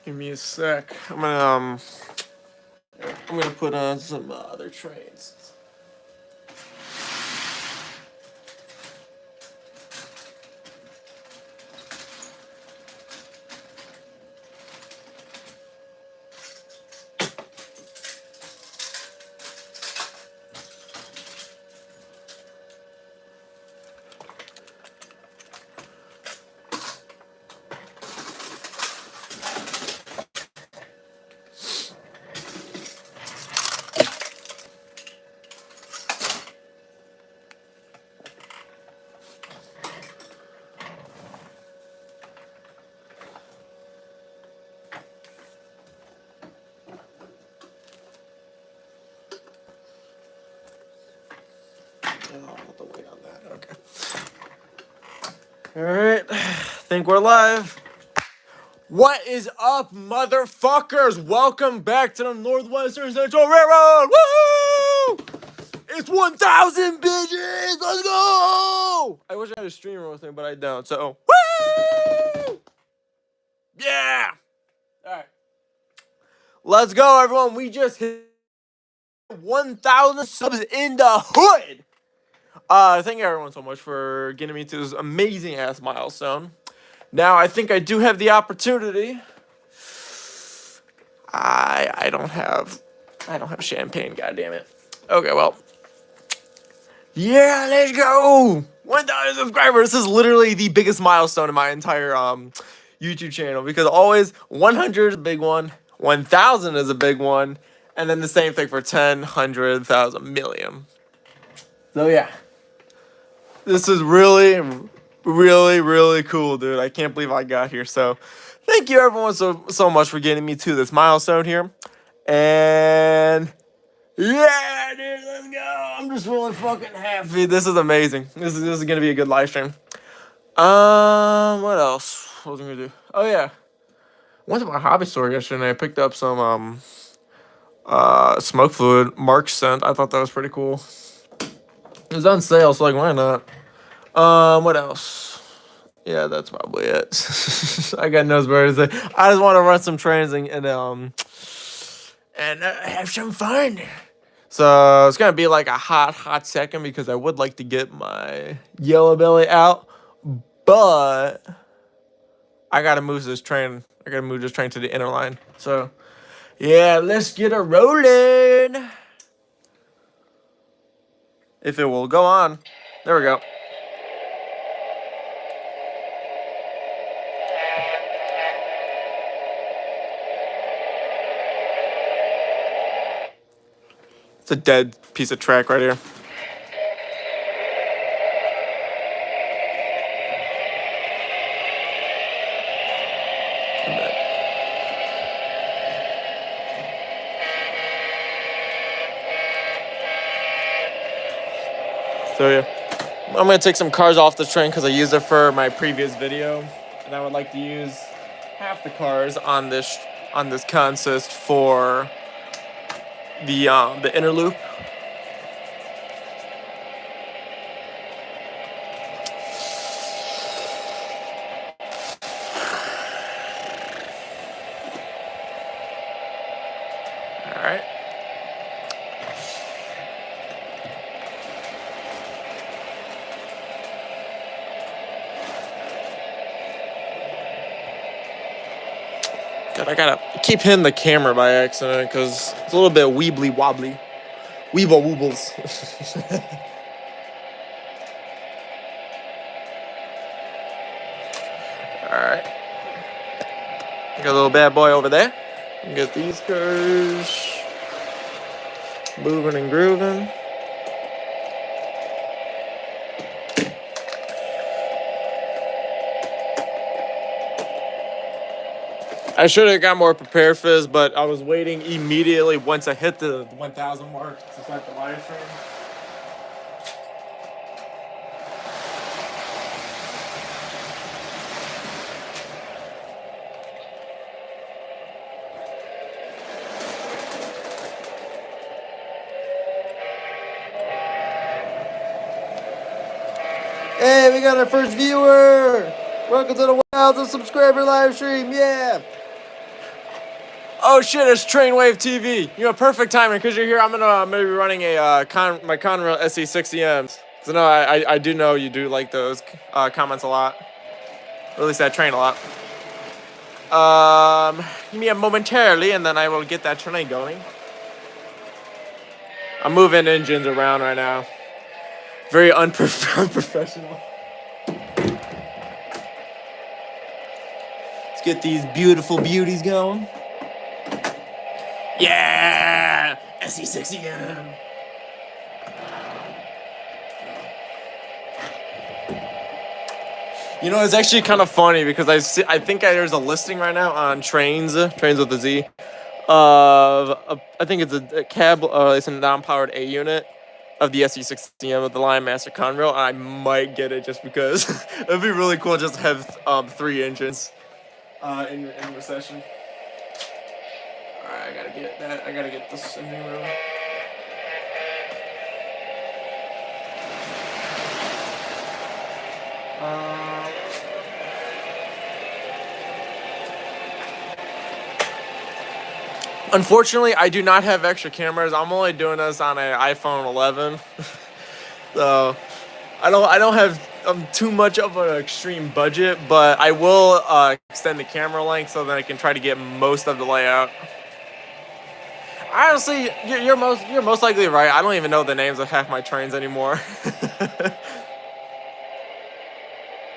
Give me a sec. I'm gonna put on some other trains. I'll have to wait on that. Okay. All right. I think we're live. What is up, motherfuckers? Welcome back to the Northwestern Central Railroad. Woo! It's 1,000 bitches. Let's go! I wish I had a streamer with me, but I don't. So, woo! Yeah. All right. Let's go, everyone. We just hit 1,000 subs in the hood. Thank you everyone so much for getting me to this amazing ass milestone. Now I think I do have the opportunity. I don't have champagne, goddammit. Okay, well. Yeah, let's go! 1,000 subscribers. This is literally the biggest milestone in my entire YouTube channel because always 100 is a big one, 1,000 is a big one, and then the same thing for 10, 100, 1,000, million. So yeah. This is really, really, really cool, dude. I can't believe I got here. So, thank you everyone so much for getting me to this milestone here. And yeah, dude, let's go. I'm just really fucking happy. This is amazing. This is gonna be a good live stream. What else? What was I gonna do? Oh yeah, I went to my hobby store yesterday and I picked up some smoke fluid Mark scent. I thought that was pretty cool. It was on sale, so like, why not? What else? Yeah, that's probably it. I got no better to say. I just want to run some trains and have some fun. So it's gonna be like a hot second because I would like to get my yellow belly out, but I gotta move this train. I gotta move this train to the inner line. So yeah, let's get it rolling. If it will go on. There we go. It's a dead piece of track right here. So yeah, I'm gonna take some cars off the train because I used it for my previous video, and I would like to use half the cars on this consist for the inner loop. All right. God, I gotta keep hitting the camera by accident because it's a little bit weebly wobbly. Weeble woobles. Alright. Got a little bad boy over there. Get these cars moving and grooving. I should have got more prepared for this, but I was waiting immediately once I hit the 1,000 mark to start the live stream. Hey, we got our first viewer! Welcome to the 1,000 subscriber live stream, yeah! Oh shit! It's Trainwave TV. You know, perfect timing because you're here. I'm gonna be running a my Conrail SE60Ms. So no, I do know you do like those comments a lot. Or at least that train a lot. Give me a momentarily, and then I will get that train going. I'm moving engines around right now. Very unprofessional. Let's get these beautiful beauties going. Yeah! SE60M. You know, it's actually kind of funny because I think there's a listing right now on Trains with a Z, of I think it's a cab, it's a non-powered A unit of the SE60M with the Lion Master Conrail, and I might get it just because it'd be really cool just to have 3 engines in the session. All right, I gotta get that. I gotta get this engine room. Unfortunately, I do not have extra cameras. I'm only doing this on an iPhone 11, so I don't have too much of an extreme budget, but I will extend the camera length so that I can try to get most of the layout. Honestly, you're most likely right. I don't even know the names of half my trains anymore.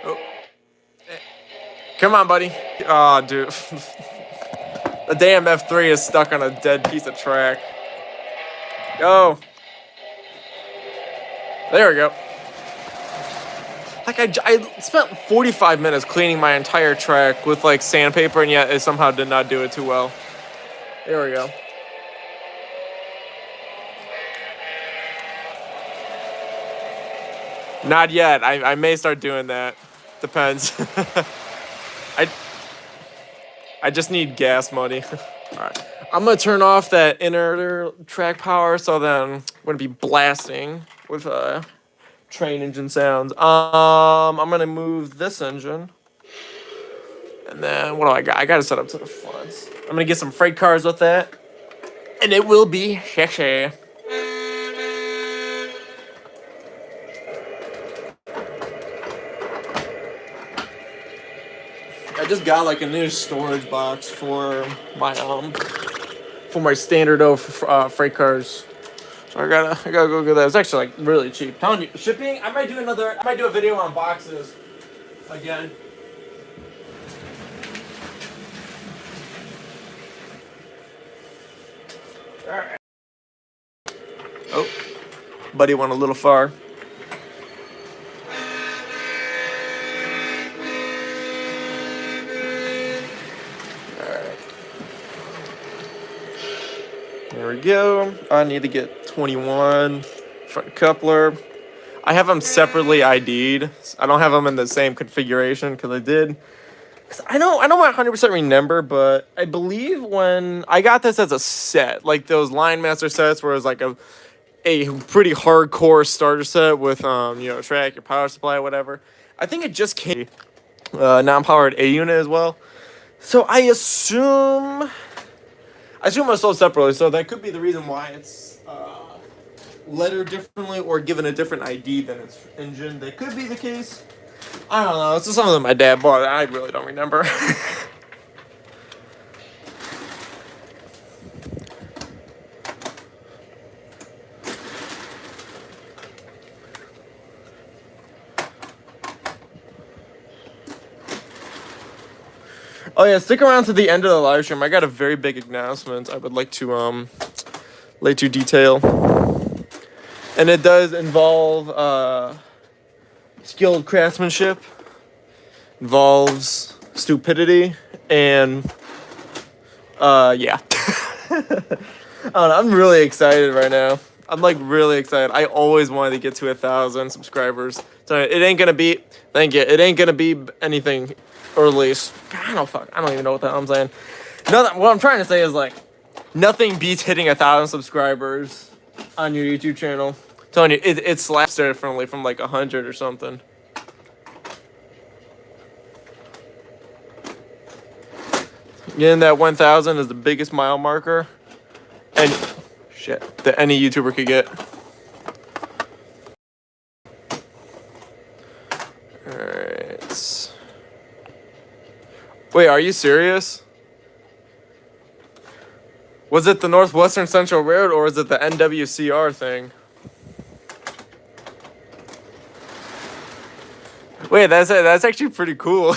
Oh. Come on, buddy. Oh, dude. The damn F3 is stuck on a dead piece of track. Go. There we go. Like, I spent 45 minutes cleaning my entire track with, like, sandpaper, and yet it somehow did not do it too well. There we go. Not yet. I may start doing that. Depends. I just need gas money. Alright. I'm gonna turn off that inner track power so then I'm gonna be blasting with train engine sounds. I'm gonna move this engine. And then what do I got? I gotta set up to the front. I'm gonna get some freight cars with that. And it will be sexy. I just got like a new storage box for my standard freight cars. So I gotta go get that. It's actually like really cheap. Telling you, shipping. I might do a video on boxes again. All right. Oh, buddy went a little far. There we go. I need to get 21 front coupler. I have them separately ID'd. I don't have them in the same configuration because I did. Cause I don't 100% remember, but I believe when I got this as a set, like those Lion Master sets, where it was like a pretty hardcore starter set with track, your power supply, whatever. I think it just came non-powered A unit as well. So I assume it was sold separately, so that could be the reason why it's lettered differently or given a different ID than its engine. That could be the case. I don't know. It's just something that my dad bought. I really don't remember. Oh yeah, stick around to the end of the live stream. I got a very big announcement I would like to detail. And it does involve skilled craftsmanship, involves stupidity, and yeah. I don't know, I'm really excited right now. I'm like really excited. I always wanted to get to 1,000 subscribers. So it ain't gonna be, thank you. It ain't gonna be anything, or at least, I don't even know what the hell I'm saying. What I'm trying to say is like, nothing beats hitting 1,000 subscribers on your YouTube channel. I'm telling you, it slaps differently from like 100 or something. Getting that 1,000 is the biggest mile marker, and shit, that any YouTuber could get. Alright. Wait, are you serious? Was it the Northwestern Central Railroad or is it the NWCR thing? Wait, that's actually pretty cool.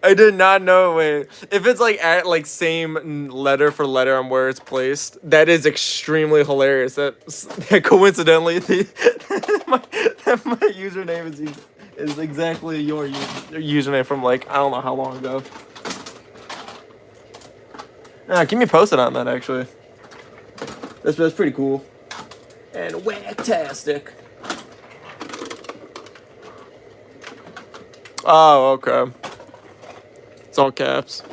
I did not know. Wait, if it's like at like same letter for letter on where it's placed, that is extremely hilarious. That coincidentally, my username is exactly your username from like I don't know how long ago. Keep me posted on that actually. That's pretty cool. And whacktastic. Oh, okay. It's all caps.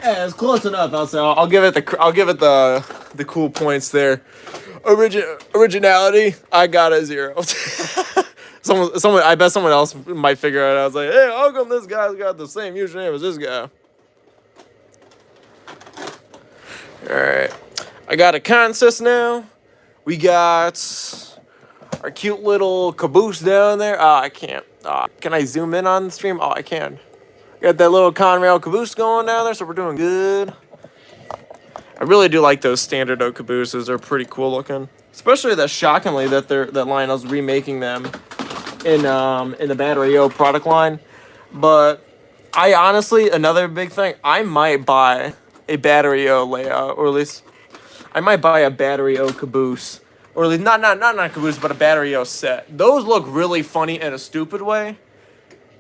Yeah, it's close enough. I'll give it the cool points there. Originality, I got a 0. someone, I bet someone else might figure it out. I was like, hey, how come this guy's got the same username as this guy? All right, I got a contest now. We got our cute little caboose down there. Oh, I can't. Can I zoom in on the stream? Oh, I can. Got that little Conrail caboose going down there, so we're doing good. I really do like those standard oak cabooses. They're pretty cool looking. Especially that shockingly that Lionel's remaking them in the Battery O product line. But I honestly, another big thing, I might buy a Battery O layout, or at least I might buy a Battery O caboose. Or at least not caboose, but a Battery O set. Those look really funny in a stupid way.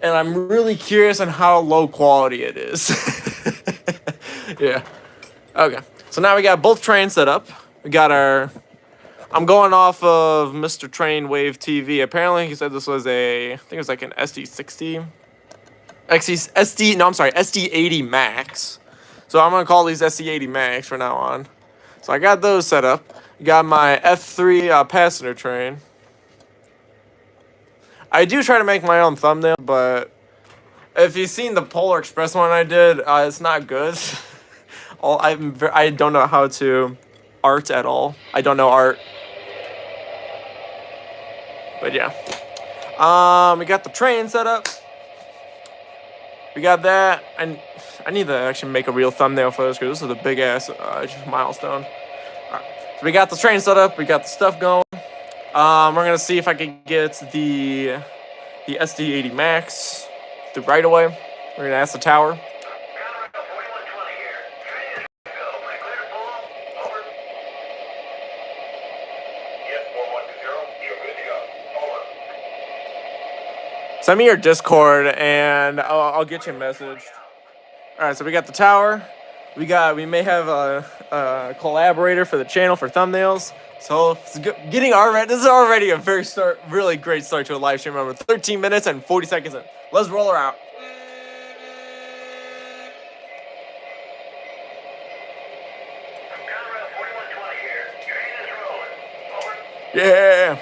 And I'm really curious on how low quality it is. Yeah. Okay. So now we got both trains set up. We got our... I'm going off of Mr. Train Wave TV. Apparently he said this was I think it was like an SD60. SD80 Max. So I'm going to call these SD80 Max from now on. So I got those set up. Got my F3 passenger train. I do try to make my own thumbnail, but if you've seen the Polar Express one I did, it's not good. I don't know how to art at all. I don't know art. But yeah. We got the train set up. We got that. I need to actually make a real thumbnail for this because this is a big ass milestone. Alright. So we got the train set up. We got the stuff going. We're gonna see if I can get the SD80 Max right away. We're gonna ask the tower. Send me your Discord and I'll get you a message. All right, so we got the tower. We may have a collaborator for the channel for thumbnails. So it's getting already. This is already a really great start to a live stream. Remember, 13 minutes and 40 seconds in. Let's roll her out. Yeah.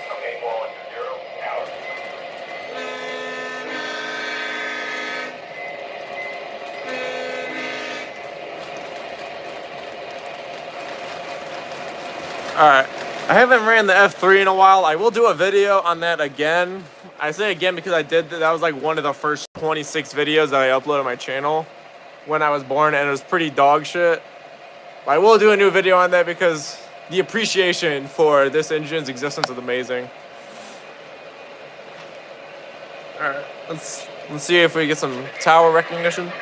Alright, I haven't ran the F3 in a while. I will do a video on that again. I say again because that was like one of the first 26 videos that I uploaded on my channel when I was born, and it was pretty dog shit. But I will do a new video on that because the appreciation for this engine's existence is amazing. Alright, let's see if we get some tower recognition.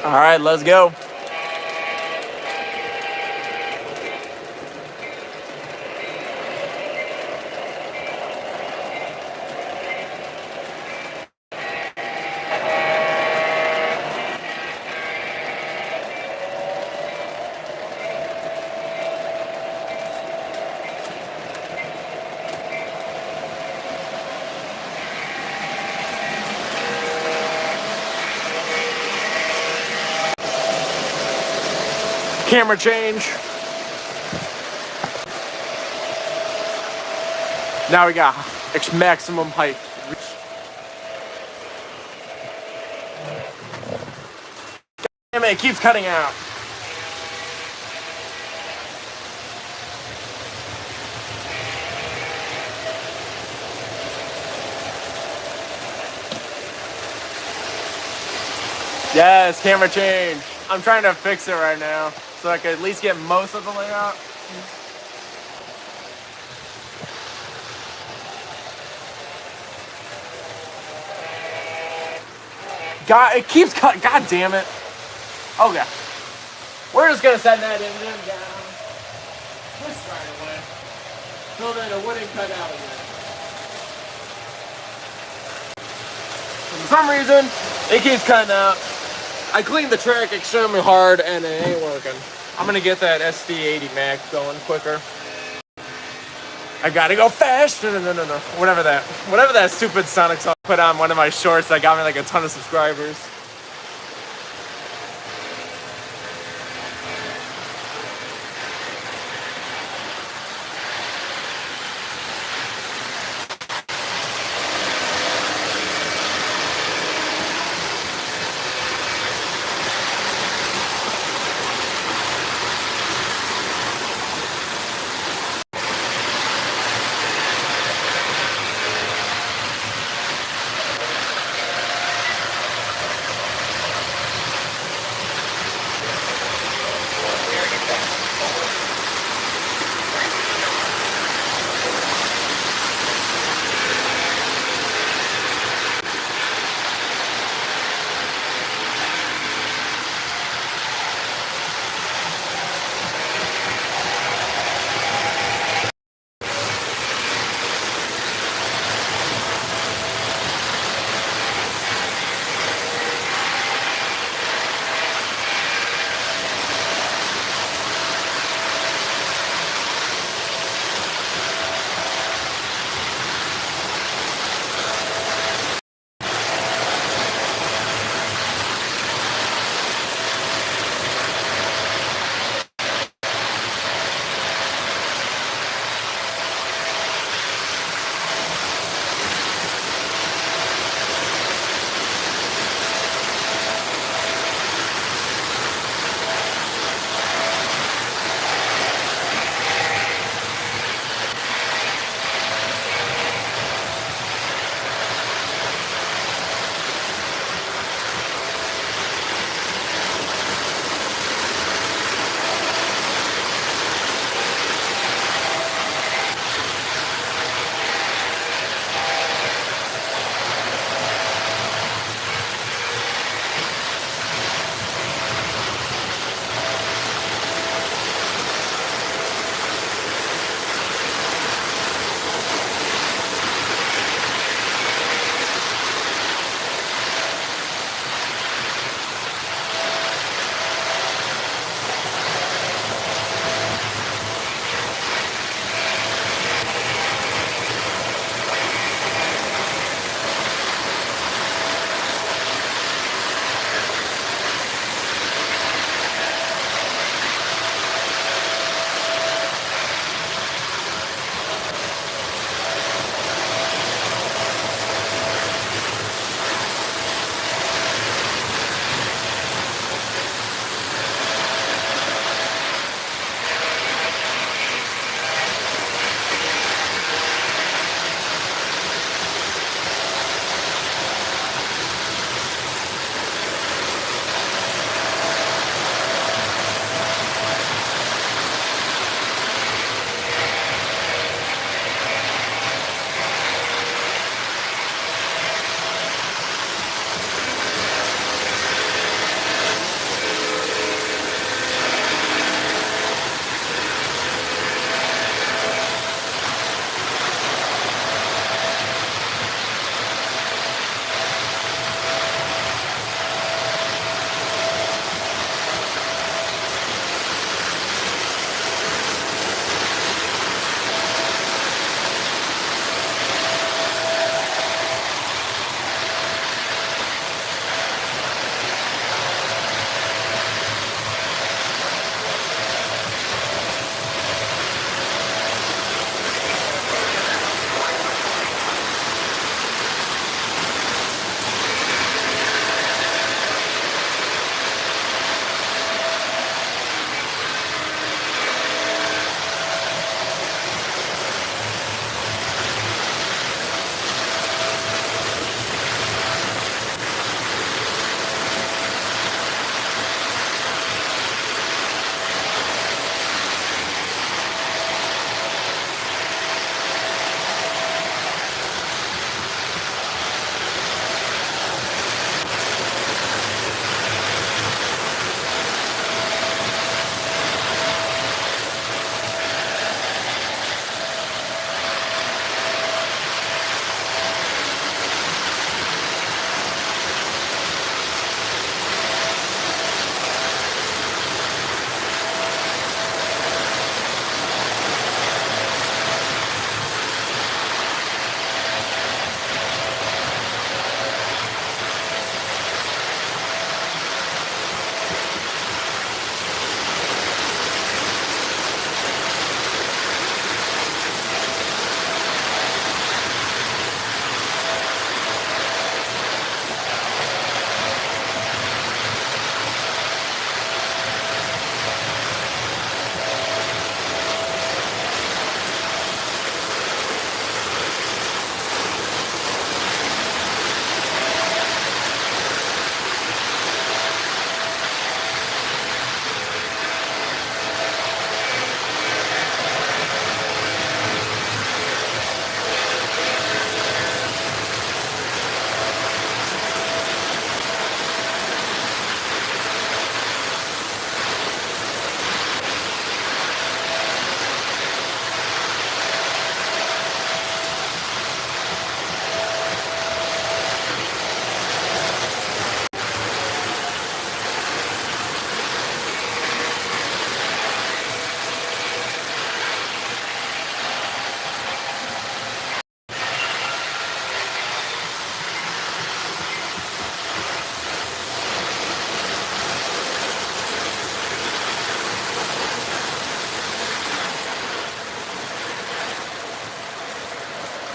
All right, let's go. camera change. Now we got maximum height. Damn it keeps cutting out. Yes, camera change. I'm trying to fix it right now so I can at least get most of the layout. God, it keeps cutting. God damn it. Okay. We're just gonna send that engine down this right away so that it wouldn't cut out again. For some reason, it keeps cutting out. I cleaned the track extremely hard and it ain't working. I'm gonna get that SD80 Mac going quicker. I gotta go fast. No. Whatever that stupid Sonic song I put on one of my shorts that got me like a ton of subscribers.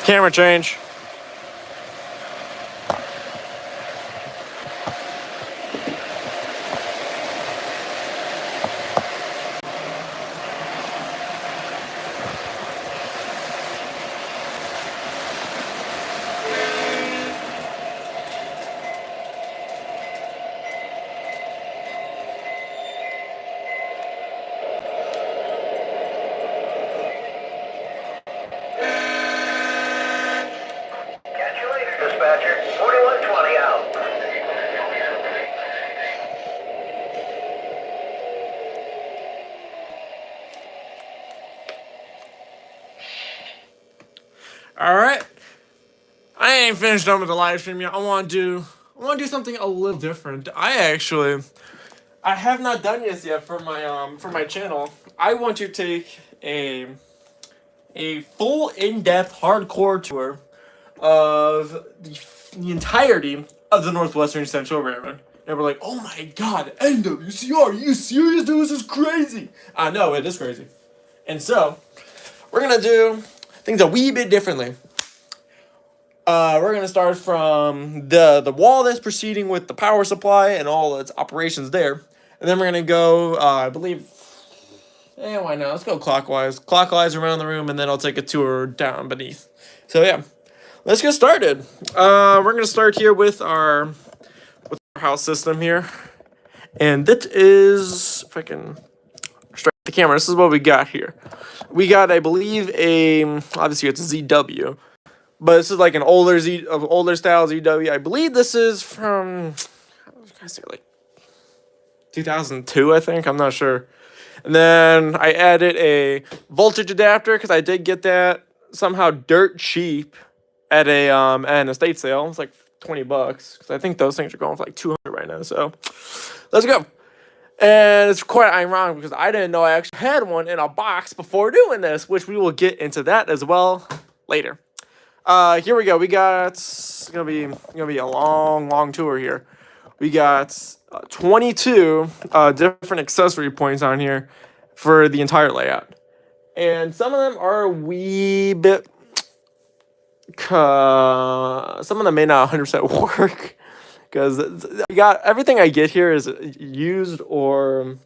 Camera change. Catch you later, dispatcher. 4120 out. All right. I ain't finished done with the live stream yet. I want to do something a little different. I have not done this yet for my channel. I want to take a full in-depth hardcore tour of the entirety of the Northwestern Central Railroad. And we're like, oh my god, NWCR, are you serious? Dude, this is crazy. I know, it is crazy. And so, we're gonna do things a wee bit differently. We're gonna start from the wall that's proceeding with the power supply and all its operations there. And then we're gonna go, I believe, why not? Let's go clockwise around the room, and then I'll take a tour down beneath. So yeah, let's get started. We're gonna start here with our house system here, and that is, if I can strike the camera, this is what we got here. We got, I believe, obviously it's a ZW, but this is like an older style ZW. I believe this is from, I say, like 2002, I think. I'm not sure. And then I added a voltage adapter because I did get that somehow dirt cheap at an estate sale. It's like $20 because I think those things are going for like 200 right now. So let's go. And it's quite ironic because I didn't know I actually had one in a box before doing this, which we will get into that as well later. Here we go. It's gonna be a long tour here. We got 22 different accessory points on here for the entire layout, and some of them are a wee bit. Some of them may not 100% work because everything I get here is used or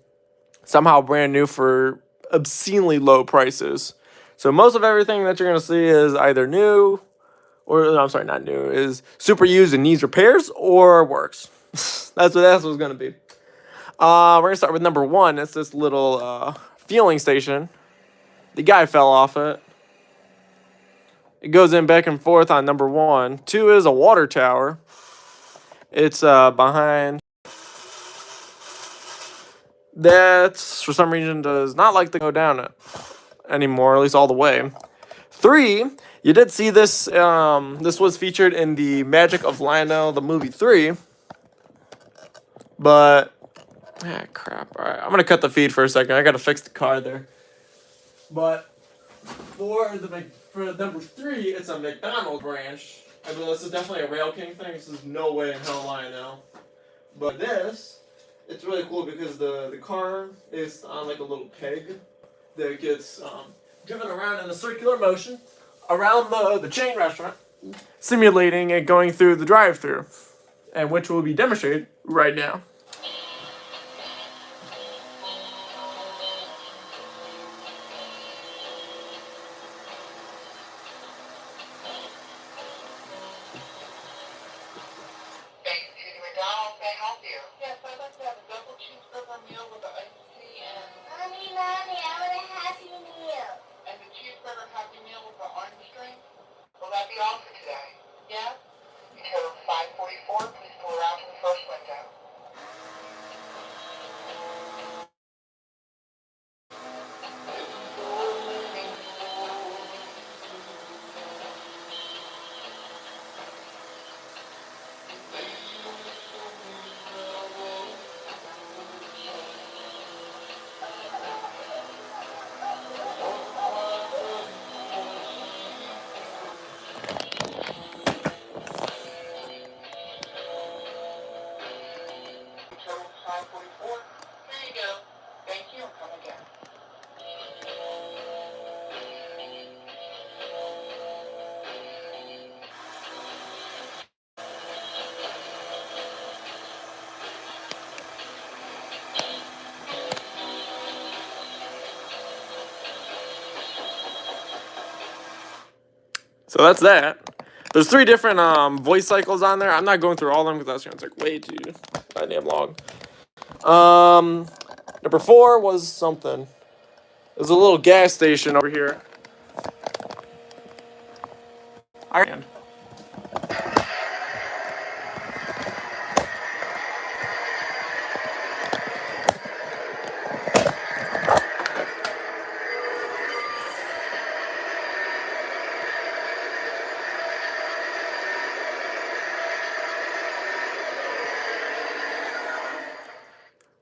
somehow brand new for obscenely low prices. So most of everything that you're gonna see is either new, or no, I'm sorry, not new, is super used and needs repairs or works. That's what it's gonna be. We're gonna start with number 1. It's this little fueling station. The guy fell off it. It goes in back and forth on number 1. 2 is a water tower. It's behind. That for some reason does not like to go down it anymore, at least all the way. 3, you did see this. This was featured in the Magic of Lionel, the movie 3. But crap. All right, I'm gonna cut the feed for a second. I gotta fix the car there. But for number 3, it's a McDonald's branch. I mean, this is definitely a Rail King thing. This is no way in hell Lionel. But this, it's really cool because the car is on like a little peg that gets driven around in a circular motion around the chain restaurant, simulating it going through the drive-thru, and which will be demonstrated right now. So that's that. There's 3 different voice cycles on there. I'm not going through all of them because that's gonna take way too goddamn long. Number 4 was something. There's a little gas station over here.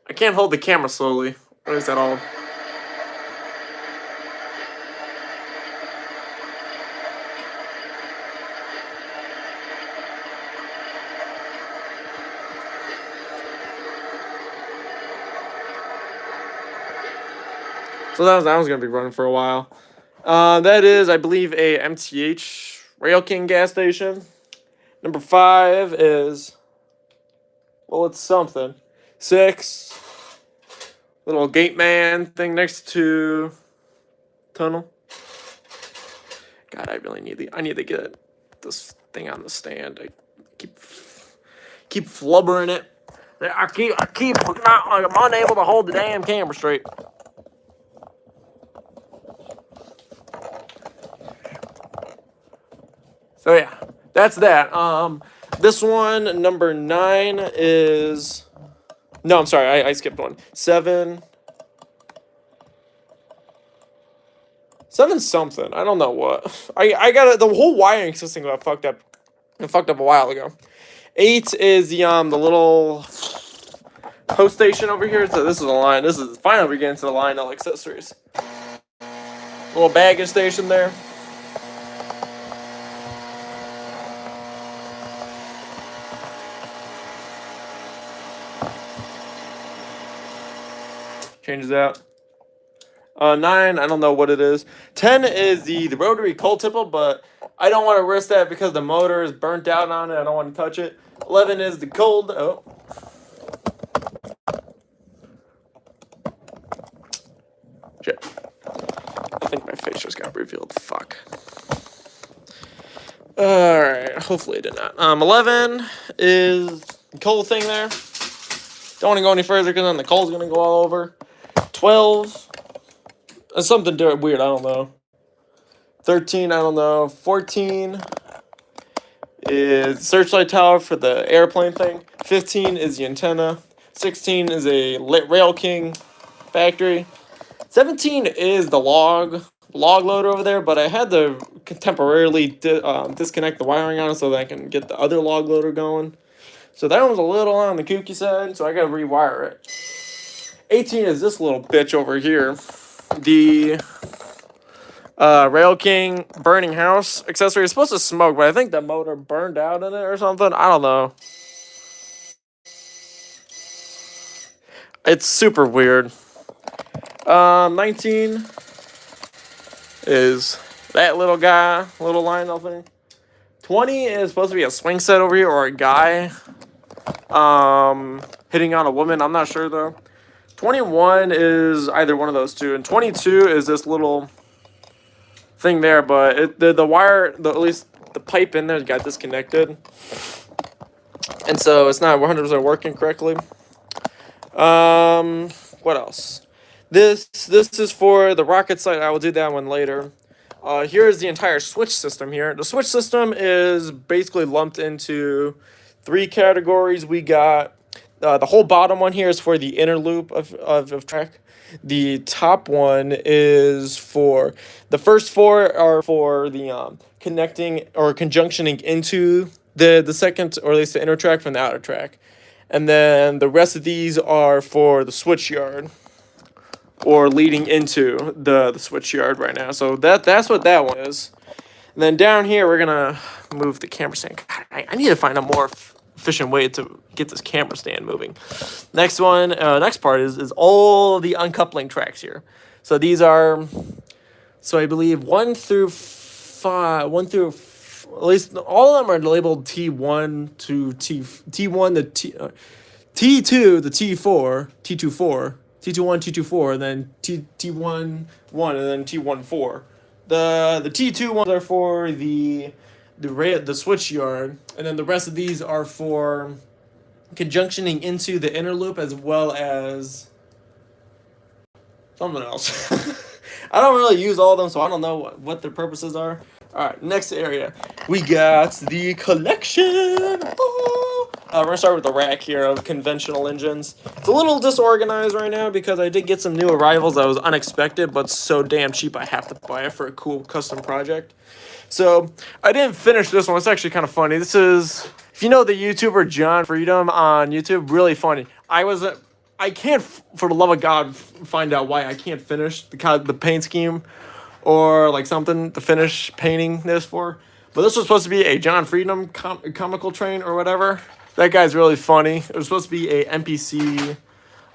I can't hold the camera slowly. What is that all? So that was gonna be running for a while. That is, I believe, a MTH Rail King gas station. Number 5 is, well, it's something. 6, little gate man thing next to tunnel. God, I really need I need to get this thing on the stand. I keep flubbering it. I keep not, I'm unable to hold the damn camera straight. So yeah, that's that. This one, number 9 is, no, I'm sorry, I skipped one. 7 something. I don't know what. I got the whole wiring system got fucked up. It fucked up a while ago. 8 is the little post station over here. So this is a line. This is finally we get into the Lionel accessories. Little baggage station there. Changes out. 9, I don't know what it is. 10 is the rotary coal tipple, but I don't want to risk that because the motor is burnt out on it. I don't want to touch it. 11 is the cold. Oh. Shit. I think my face just got revealed. Fuck. Alright, hopefully it did not. 11 is the coal thing there. Don't want to go any further because then the coal's going to go all over. 12. Something weird, I don't know. 13, I don't know. 14 is searchlight tower for the airplane thing. 15 is the antenna. 16 is a Rail King factory. 17 is the log loader over there, but I had to temporarily disconnect the wiring on it so that I can get the other log loader going. So that one was a little on the kooky side, so I gotta rewire it. 18 is this little bitch over here. The Rail King burning house accessory is supposed to smoke, but I think the motor burned out in it or something. I don't know. It's super weird. 19 is that little guy, little Lionel thing. 20 is supposed to be a swing set over here or a guy hitting on a woman. I'm not sure though. 21 is either one of those two, and 22 is this little thing there, but the wire, at least the pipe in there got disconnected, and so it's not 100% working correctly. What else? This is for the rocket site. I will do that one later. Here is the entire switch system here. The switch system is basically lumped into 3 categories. We got the whole bottom one here is for the inner loop of track. The top one is for the first 4 are for the connecting or conjunctioning into the second, or at least the inner track from the outer track. And then the rest of these are for the switch yard, or leading into the switch yard right now. So that's what that one is. And then down here, we're gonna move the camera stand. God, I need to find a more efficient way to get this camera stand moving. Next part is all the uncoupling tracks here. So these are, so I believe 1 through 5, at least all of them are labeled T1 to T1 to T2 to T4, T24, T21, T24, and then T1 1, and then T14. The T2 ones are for the switch yard, and then the rest of these are for conjunctioning into the inner loop as well as something else. I don't really use all of them, so I don't know what their purposes are. All right, next area, we got the collection. We're gonna start with the rack here of conventional engines. It's a little disorganized right now because I did get some new arrivals that was unexpected, but so damn cheap I have to buy it for a cool custom project. So I didn't finish this one. It's actually kind of funny. This is, if you know the YouTuber John Freedom on YouTube, really funny. I can't, for the love of God, find out why I can't finish the paint scheme or like something to finish painting this for. But this was supposed to be a John Freedom comical train or whatever. That guy's really funny. It was supposed to be a NPC.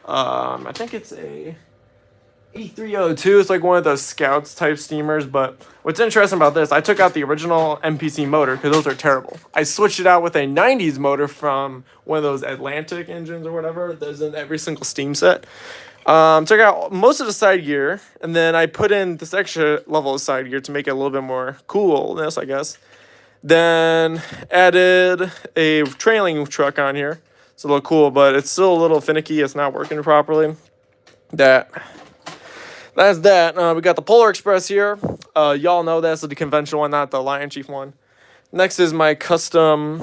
I think it's a E302. It's like one of those Scouts type steamers. But what's interesting about this, I took out the original NPC motor because those are terrible. I switched it out with a 90s motor from one of those Atlantic engines or whatever. There's in every single Steam set. Took out most of the side gear, and then I put in this extra level of side gear to make it a little bit more coolness, I guess. Then added a trailing truck on here. It's a little cool, but it's still a little finicky. It's not working properly. That's that. We got the Polar Express here. Y'all know that's the conventional one, not the Lion Chief one. Next is my custom,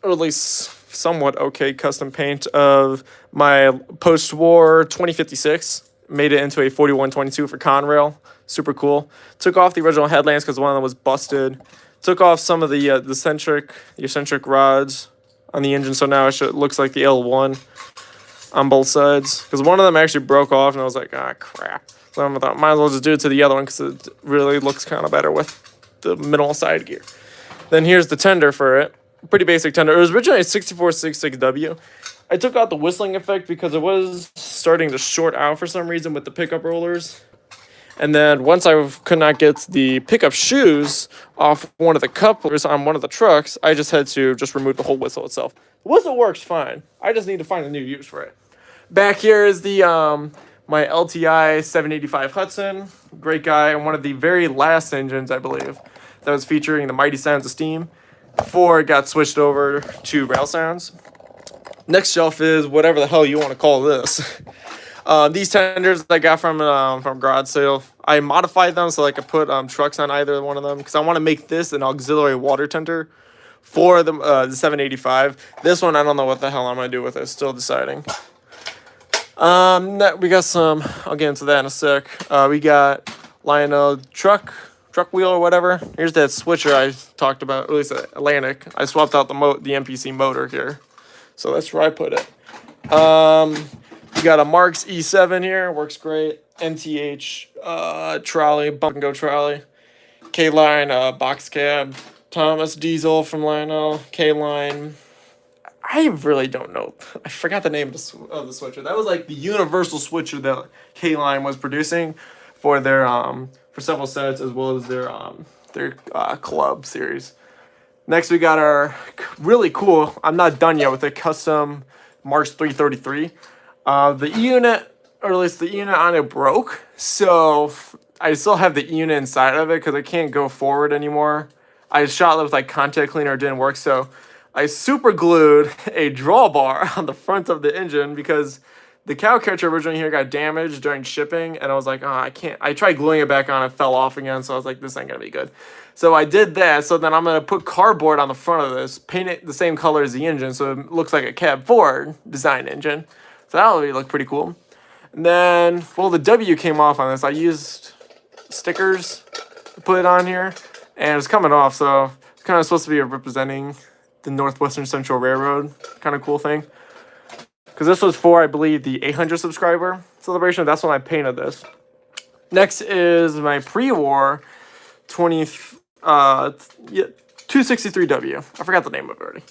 or at least somewhat okay custom paint of my post-war 2056. Made it into a 4122 for Conrail. Super cool. Took off the original headlamps because one of them was busted. Took off some of the eccentric rods on the engine, so now it looks like the L1 on both sides. Because one of them actually broke off, and I was like, ah, crap. So I thought, might as well just do it to the other one because it really looks kind of better with the middle side gear. Then here's the tender for it. Pretty basic tender. It was originally a 6466W. I took out the whistling effect because it was starting to short out for some reason with the pickup rollers. And then once I could not get the pickup shoes off one of the couplers on one of the trucks, I just had to just remove the whole whistle itself. The whistle works fine. I just need to find a new use for it. Back here is the my LTI 785 Hudson. Great guy, and one of the very last engines, I believe, that was featuring the Mighty Sounds of Steam before it got switched over to Rail Sounds. Next shelf is whatever the hell you want to call this. These tenders I got from garage sale. I modified them so I could put trucks on either one of them because I want to make this an auxiliary water tender for the 785. This one I don't know what the hell I'm gonna do with it. Still deciding. We got some. I'll get into that in a sec. We got Lionel truck wheel or whatever. Here's that switcher I talked about. At least Atlantic. I swapped out the NPC motor here, so that's where I put it. We got a Marks E7 here, works great. MTH trolley, bump and go trolley. K-Line box cab. Thomas Diesel from Lionel. K-Line. I really don't know. I forgot the name of the switcher. That was like the universal switcher that K-Line was producing for their for several sets as well as their club series. Next we got our really cool. I'm not done yet with the custom Marks 333. The E-unit, or at least the E-unit on it broke, so I still have the E-unit inside of it because I can't go forward anymore. I shot it with like contact cleaner, it didn't work, so I super glued a drawbar on the front of the engine because the cow catcher originally here got damaged during shipping, and I was like, oh, I can't. I tried gluing it back on, it fell off again, so I was like, this ain't gonna be good. So I did that, so then I'm gonna put cardboard on the front of this, paint it the same color as the engine, so it looks like a Cab 4 design engine. So that'll look pretty cool. And then, well, the W came off on this. I used stickers to put it on here, and it's coming off, so it's kind of supposed to be representing the Northwestern Central Railroad kind of cool thing. Because this was for, I believe, the 800 subscriber celebration. That's when I painted this. Next is my pre-war 263W. I forgot the name of it already.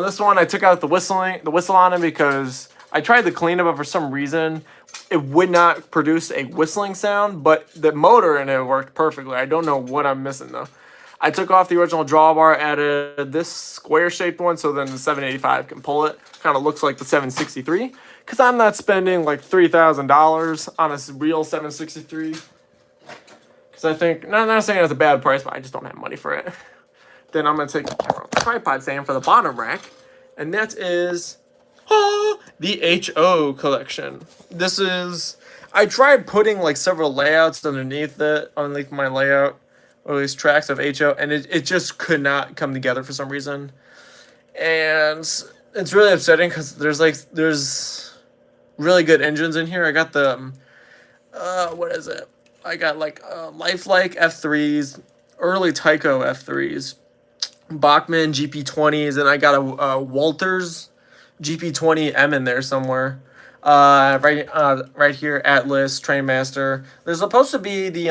This one I took out the whistle on it because I tried to clean it, but for some reason it would not produce a whistling sound, but the motor in it worked perfectly. I don't know what I'm missing though. I took off the original drawbar, added this square-shaped one, so then the 785 can pull it. Kind of looks like the 763, because I'm not spending like $3,000 on a real 763. Because because I think, not saying it's a bad price, but I just don't have money for it. Then I'm going to take the tripod stand for the bottom rack, and that is the HO collection. This is, I tried putting like several layouts underneath my layout, or at least tracks of HO, and it just could not come together for some reason. And it's really upsetting because there's really good engines in here. I got the, what is it? I got like Lifelike F3s, early Tyco F3s, Bachmann GP20s, and I got a Walters GP20M in there somewhere. Right here, Atlas, Trainmaster. There's supposed to be the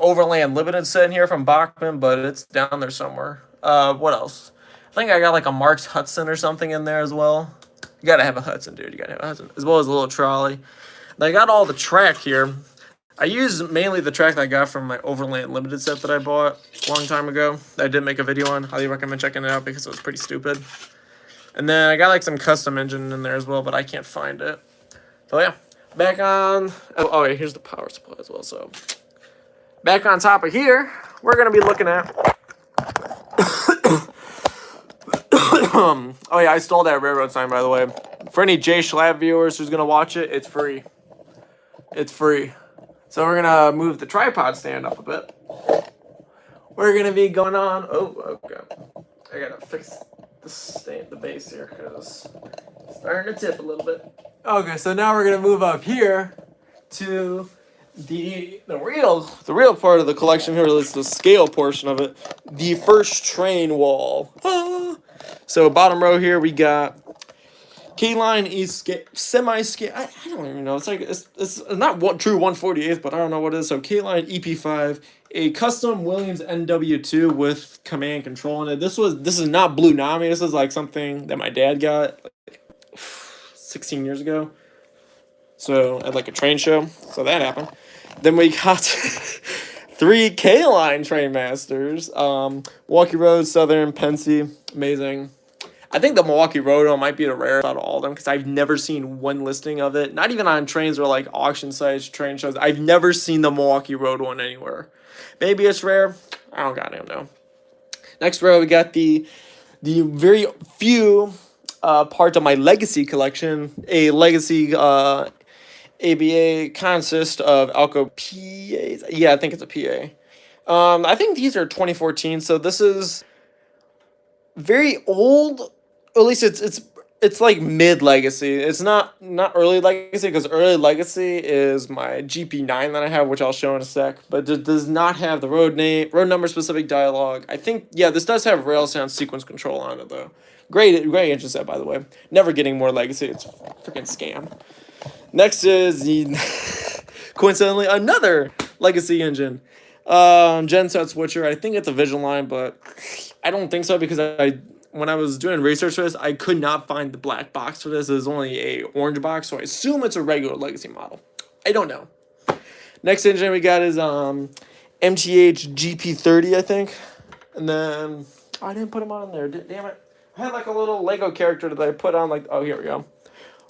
Overland Limited set in here from Bachmann, but it's down there somewhere. What else? I think I got like a Marks Hudson or something in there as well. You gotta have a Hudson, dude. You gotta have a Hudson, as well as a little trolley. And I got all the track here. I use mainly the track that I got from my Overland Limited set that I bought a long time ago. That I did make a video on. Highly recommend checking it out because it was pretty stupid. And then I got like some custom engine in there as well, but I can't find it. So yeah, back on. Oh wait, here's the power supply as well. So back on top of here, we're gonna be looking at. Oh yeah, I stole that railroad sign, by the way. For any Jay Schlapp viewers who's gonna watch it, it's free. It's free. So we're gonna move the tripod stand up a bit. We're gonna be going on. Oh, okay. I gotta fix the base here because it's starting to tip a little bit. Okay, so now we're gonna move up here to the real part of the collection here, at least the scale portion of it, the first train wall. So bottom row here we got K-Line semi-scale. I don't even know. It's like it's not true 1/48th, but I don't know what it is. So K-Line EP5, a custom Williams NW2 with command control in it. This is not Blue Nami. This is like something that my dad got like 16 years ago. So at like a train show. So that happened. Then we got 3 K-Line Trainmasters. Milwaukee Road, Southern, Pennsy. Amazing. I think the Milwaukee Road one might be the rarest out of all of them because I've never seen one listing of it. Not even on trains or like auction sites, train shows. I've never seen the Milwaukee Road one anywhere. Maybe it's rare. I don't goddamn know. Next row, we got the very few parts of my Legacy collection. A Legacy ABA consists of Alco PAs. Yeah, I think it's a PA. I think these are 2014, so this is very old. At least it's like mid Legacy. It's not early Legacy because early Legacy is my GP9 that I have, which I'll show in a sec. But it does not have the road number specific dialogue. I think this does have rail sound sequence control on it though. Great engine set, by the way. Never getting more Legacy. It's a freaking scam. Next is the coincidentally another Legacy engine. Genset switcher. I think it's a Vision line, but I don't think so because when I was doing research for this, I could not find the black box for this. There's only a orange box, so I assume it's a regular Legacy model. I don't know. Next engine we got is MTH GP30, I think. And then I didn't put him on there. Damn it. I had like a little Lego character that I put on like, oh, here we go.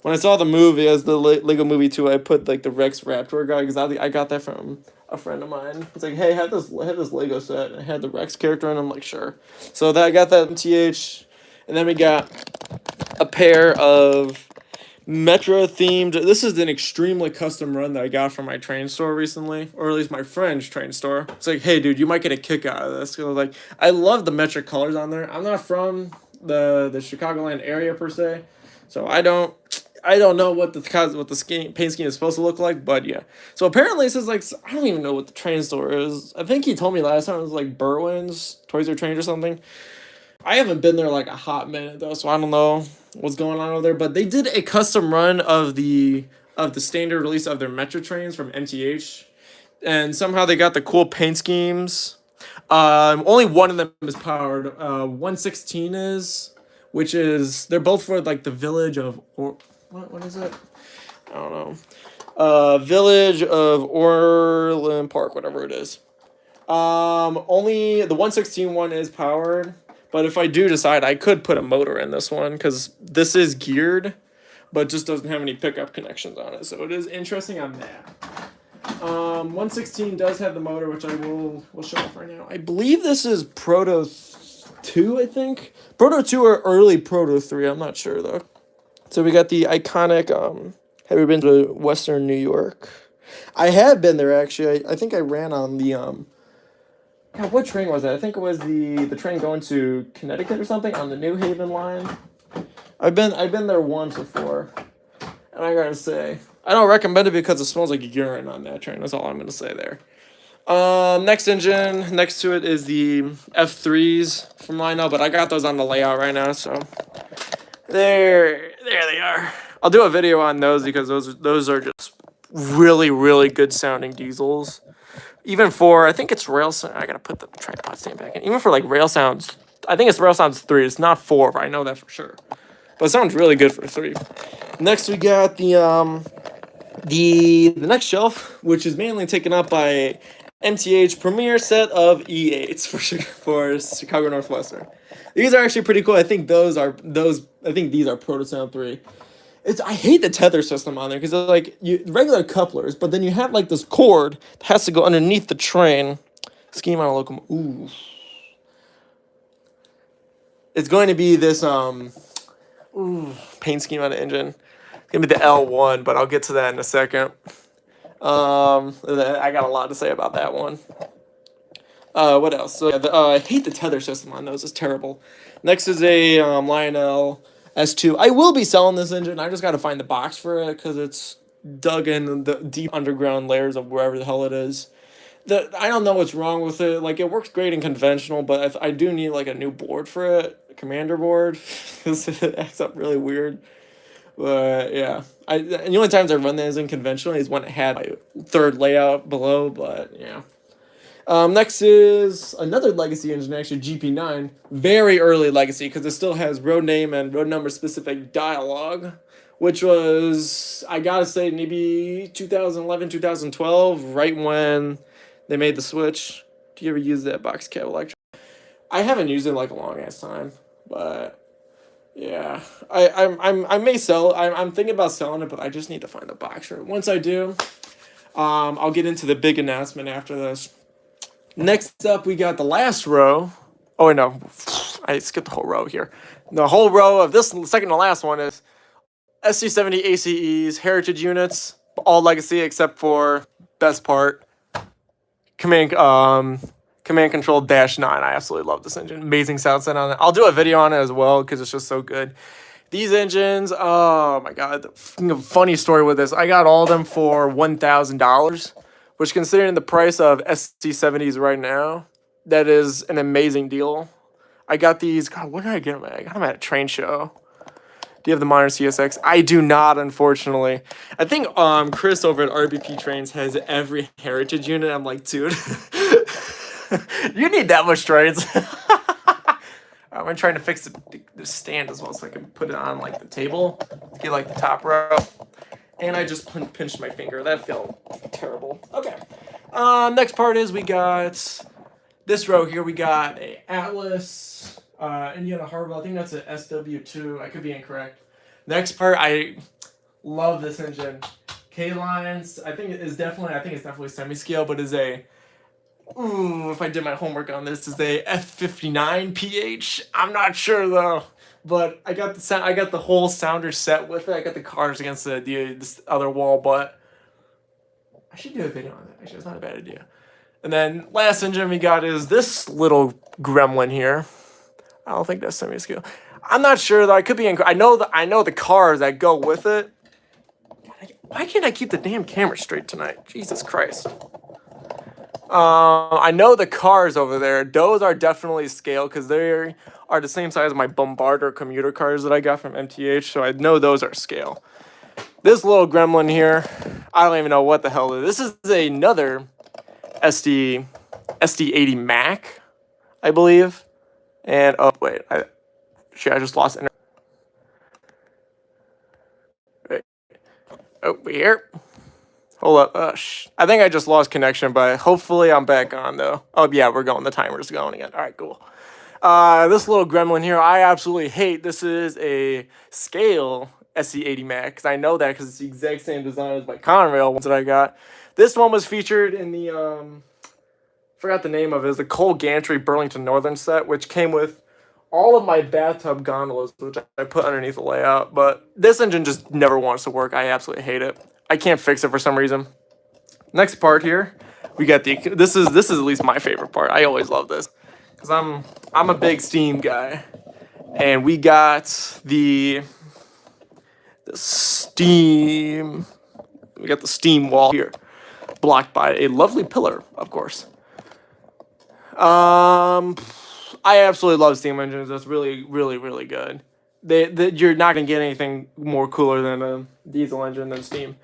When I saw the movie, as the Lego Movie 2, I put like the Rex Raptor guy because I got that from a friend of mine. It's like, hey, I had this Lego set and I had the Rex character and I'm like, sure. So I got that MTH, and then we got a pair of Metro themed. This is an extremely custom run that I got from my train store recently, or at least my friend's train store. It's like, hey, dude, you might get a kick out of this. Cause like, I love the metric colors on there. I'm not from the Chicagoland area per se, so I don't know what the paint scheme is supposed to look like, but yeah. So apparently it says like, I don't even know what the train store is. I think he told me last time it was like Berwyn's Toys R Trains or something. I haven't been there like a hot minute though, so I don't know what's going on over there. But they did a custom run of the standard release of their Metro trains from MTH, and somehow they got the cool paint schemes. Only one of them is powered. 116 is, which is they're both for like the village of what is it? I don't know. Village of Orland Park, whatever it is. Only the 116 one is powered, but if I do decide, I could put a motor in this one because this is geared, but just doesn't have any pickup connections on it. So it is interesting on that. 116 does have the motor, which I will show off right now. I believe this is Proto 2, I think. Proto 2 or early Proto 3, I'm not sure though. So we got the iconic, have you been to Western New York? I have been there actually. I think I ran on the, God, what train was it? I think it was the train going to Connecticut or something on the New Haven line. I've been there once before. And I gotta say, I don't recommend it because it smells like urine on that train. That's all I'm gonna say there. Next engine, next to it is the F3s from Lionel, but I got those on the layout right now, so there they are. I'll do a video on those because those are just really, really good sounding diesels. Even for, I think it's Rail Sound, I gotta put the tripod stand back in. Even for like Rail Sounds, I think it's Rail Sounds 3, it's not 4, but I know that for sure. But it sounds really good for 3. Next we got the next shelf, which is mainly taken up by MTH premier set of E8s for Chicago Northwestern. These are actually pretty cool. I think these are Proto Sound 3. I hate the tether system on there because they're like regular couplers, but then you have like this cord that has to go underneath the train. Scheme on a locomotive. Ooh. It's going to be this paint scheme on the engine. It's gonna be the L1, but I'll get to that in a second. I got a lot to say about that one. What else? So yeah, I hate the tether system on those. It's terrible. Next is a Lionel S2. I will be selling this engine. I just got to find the box for it because it's dug in the deep underground layers of wherever the hell it is. I don't know what's wrong with it. Like, it works great in conventional, but I do need like a new board for it, a commander board, because it acts up really weird. But yeah, the only times I run this in conventional is when it had my third layout below. But yeah. Next is another legacy engine, actually GP9, very early legacy because it still has road name and road number specific dialogue, which was, I gotta say, maybe 2011, 2012, right when they made the switch. Do you ever use that box cab electric? I haven't used it in like a long ass time, but yeah, I may sell. I'm thinking about selling it, but I just need to find the box for it. Once I do, I'll get into the big announcement after this. Next up, we got the last row. Oh, wait, no. I skipped the whole row here. The whole row of this second to last one is SC70 ACEs, heritage units, all legacy except for best part, Command Control -9. I absolutely love this engine. Amazing sound set on it. I'll do a video on it as well because it's just so good. These engines, oh my god, funny story with this. I got all of them for $1,000. Which, considering the price of SC70s right now, that is an amazing deal. I got these. God, where did I get them at? I got them at a train show. Do you have the modern CSX? I do not, unfortunately. I think Chris over at RBP Trains has every heritage unit. I'm like, dude, you need that much trains. I'm trying to fix the stand as well so I can put it on like the table, get like the top row. And I just pinched my finger. That felt terrible. Okay. Next part is we got this row here. We got a Atlas, Indiana Harbor. I think that's a SW2. I could be incorrect. Next part, I love this engine. K-Lines. I think it's definitely semi-scale, but is a. Ooh, if I did my homework on this, is a F59 PH. I'm not sure though. But I got the whole sounder set with it. I got the cars against this other wall, but I should do a video on that. Actually, it's not a bad idea. And then last engine we got is this little gremlin here. I don't think that's semi-scale. I'm not sure though. I could be. I know the cars that go with it. Why can't I keep the damn camera straight tonight? Jesus Christ. I know the cars over there. Those are definitely scale because they are the same size as my Bombardier commuter cars that I got from MTH. So I know those are scale. This little gremlin here, I don't even know what the hell it is. This is another SD80 Mac, I believe. And oh wait, I just lost it. Wait. Over here. Hold up. I think I just lost connection, but hopefully I'm back on, though. Oh, yeah, we're going. The timer's going again. All right, cool. This little gremlin here, I absolutely hate. This is a scale SC80 Mac, because I know that because it's the exact same design as my Conrail ones that I got. This one was featured in the forgot the name of it. It was the Cole Gantry Burlington Northern set, which came with all of my bathtub gondolas, which I put underneath the layout. But this engine just never wants to work. I absolutely hate it. I can't fix it for some reason. Next part here, we got the. This is at least my favorite part. I always love this because I'm a big Steam guy, and we got the Steam. We got the Steam wall here, blocked by a lovely pillar, of course. I absolutely love Steam engines. That's really, really, really good. You're not gonna get anything more cooler than a diesel engine than Steam.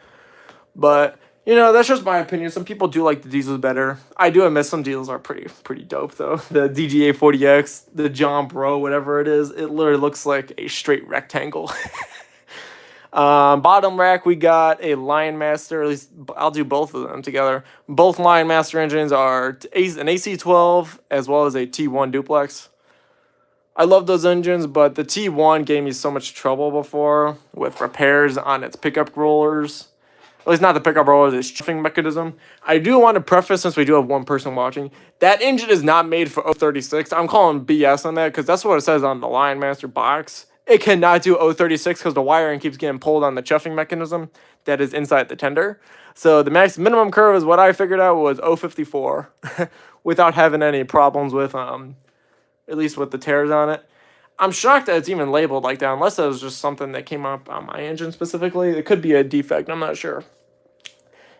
But you know, that's just my opinion. Some people do like the diesels better. I do admit some diesels are pretty dope though. The DGA 40X, the John Bro, whatever it is, it literally looks like a straight rectangle. Bottom rack, we got a Lionmaster. At least I'll do both of them together. Both Lionmaster engines are an AC12 as well as a T1 duplex. I love those engines, but the T1 gave me so much trouble before with repairs on its pickup rollers. At least not the pickup rollers, its chuffing mechanism. I do want to preface, since we do have one person watching, that engine is not made for 036. I'm calling BS on that because that's what it says on the Lionmaster box. It cannot do 036 because the wiring keeps getting pulled on the chuffing mechanism that is inside the tender. So the minimum curve is what I figured out was 054 without having any problems with at least with the tears on it. I'm shocked that it's even labeled like that, unless it was just something that came up on my engine specifically. It could be a defect, I'm not sure.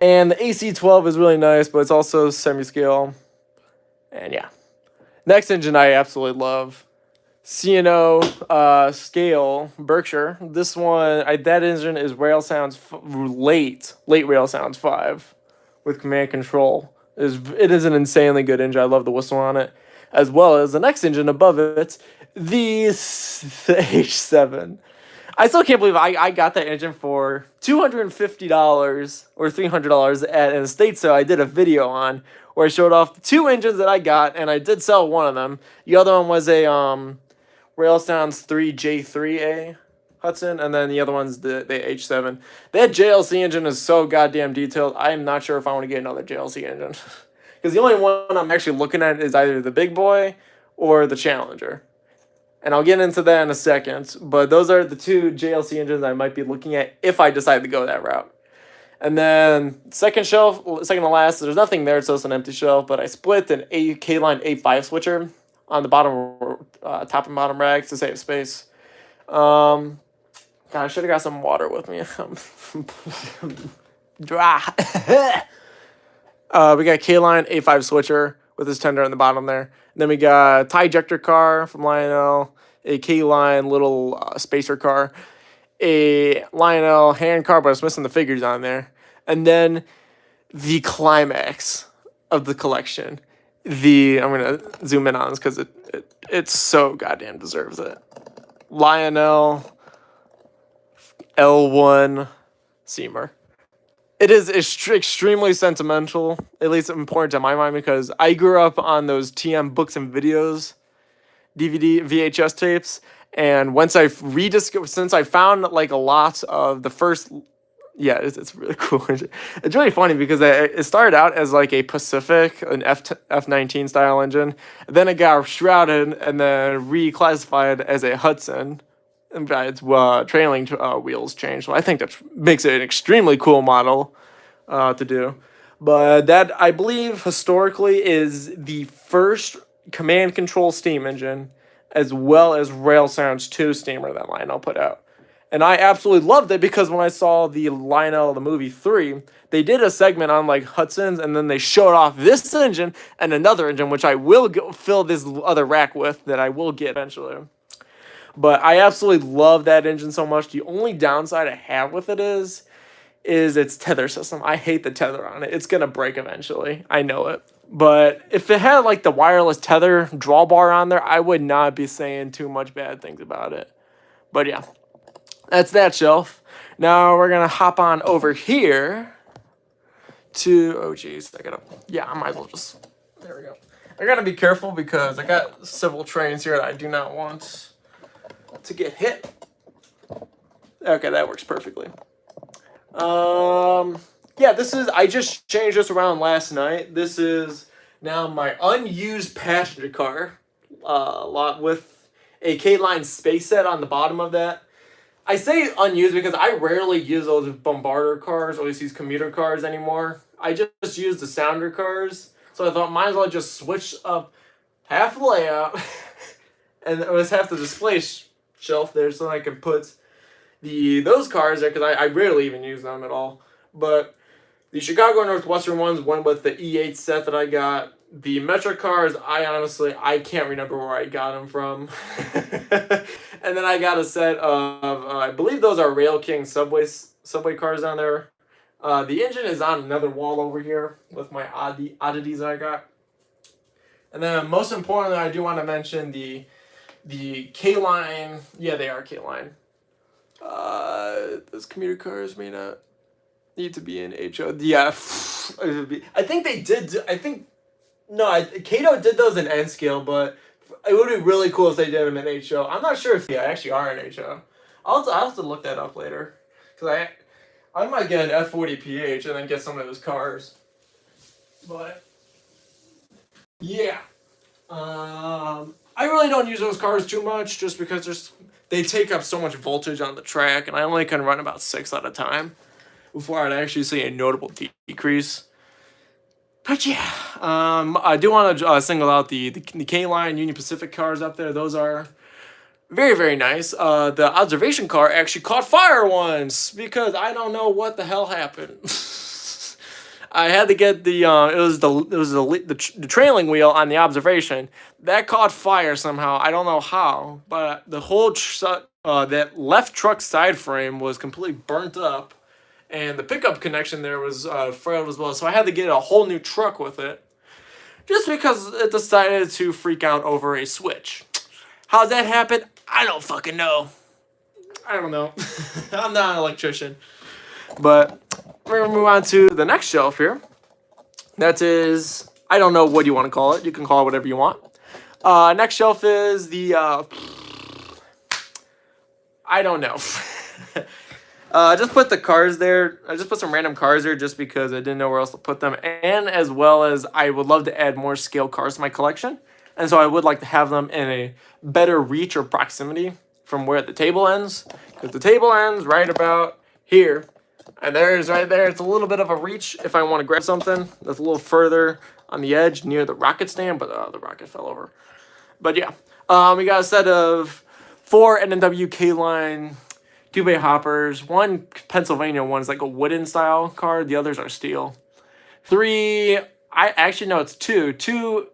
And the AC12 is really nice, but it's also semi-scale. And yeah. Next engine I absolutely love. C&O scale Berkshire. This one, that engine is Rail Sounds late Rail Sounds 5 with command control. It is an insanely good engine. I love the whistle on it, as well as the next engine above it, the H7. I still can't believe I got that engine for $250 or $300 at an estate sale I did a video on where I showed off the two engines that I got, and I did sell one of them. The other one was a Rail Sounds 3J3A Hudson, and then the other one's the H7. That JLC engine is so goddamn detailed. I am not sure if I want to get another JLC engine. Because the only one I'm actually looking at is either the Big Boy or the Challenger. And I'll get into that in a second. But those are the two JLC engines I might be looking at if I decide to go that route. And then second to last, there's nothing there, so it's an empty shelf. But I split an K-Line A5 switcher on the bottom, top and bottom racks to save space. God, I should have got some water with me. Dry. We got K-Line A5 switcher with his tender on the bottom there. And then we got a tie ejector car from Lionel, a K-Line little spacer car, a Lionel hand car, but it's missing the figures on there. And then the climax of the collection. I'm going to zoom in on this because it so goddamn deserves it. Lionel L1 Seamer. It is extremely sentimental, at least important to my mind, because I grew up on those TM books and videos, DVD, VHS tapes, and once since I found like a lot of the first, yeah, it's really cool. It's really funny because it started out as like a Pacific, an F19 style engine, and then it got shrouded and then reclassified as a Hudson. And its trailing wheels changed. So I think that makes it an extremely cool model to do. But that, I believe, historically is the first command control steam engine, as well as Rail Sounds 2 steamer that Lionel put out. And I absolutely loved it because when I saw the Lionel, the movie 3, they did a segment on like Hudsons, and then they showed off this engine and another engine, which I will fill this other rack with that I will get eventually. But I absolutely love that engine so much. The only downside I have with it is its tether system. I hate the tether on it. It's going to break eventually. I know it. But if it had like the wireless tether drawbar on there, I would not be saying too much bad things about it. But yeah, that's that shelf. Now we're going to hop on over here to, oh geez, I might as well just, there we go. I got to be careful because I got several trains here that I do not want to get hit. Okay, that works perfectly. Yeah, this is, I just changed this around last night. This is now my unused passenger car, lot with a K-Line space set on the bottom of that. I say unused because I rarely use those bombarder cars or these commuter cars anymore. I just use the sounder cars. So I thought might as well just switch up half the layout and it was half the display shelf there so I could put those cars there because I rarely even use them at all. But the Chicago Northwestern ones went with the E8 set that I got. The Metro cars, I can't remember where I got them from. And then I got a set of, I believe those are Rail King subway cars down there. The engine is on another wall over here with my oddities I got. And then most importantly, I do want to mention the K-Line. Yeah, they are K-Line. Those commuter cars may not need to be in HO. Yeah, I think they did. Kato did those in N scale, but it would be really cool if they did them in HO. I'm not sure if they actually are in HO. I'll have to look that up later, because I might get an F40 PH and then get some of those cars. But yeah, I really don't use those cars too much, just because they take up so much voltage on the track, and I only can run about 6 at a time before I'd actually see a notable decrease. But yeah, I do want to single out the K-Line Union Pacific cars up there. Those are very, very nice. The observation car actually caught fire once because I don't know what the hell happened. I had to get the trailing wheel on the observation that caught fire somehow. I don't know how, but the whole that left truck side frame was completely burnt up. And the pickup connection there was frailed as well. So I had to get a whole new truck with it. Just because it decided to freak out over a switch. How'd that happen? I don't fucking know. I don't know. I'm not an electrician. But we're going to move on to the next shelf here. That is, I don't know what you want to call it. You can call it whatever you want. Next shelf is the, I don't know. I just put the cars there. I just put some random cars there just because I didn't know where else to put them. And as well as I would love to add more scale cars to my collection. And so I would like to have them in a better reach or proximity from where the table ends. Because the table ends right about here. And there's right there. It's a little bit of a reach if I want to grab something that's a little further on the edge near the rocket stand. But the rocket fell over. But yeah. We got a set of 4 NNW K-Line 2-bay hoppers. One Pennsylvania one's like a wooden style car. The others are steel. 3, it's 2.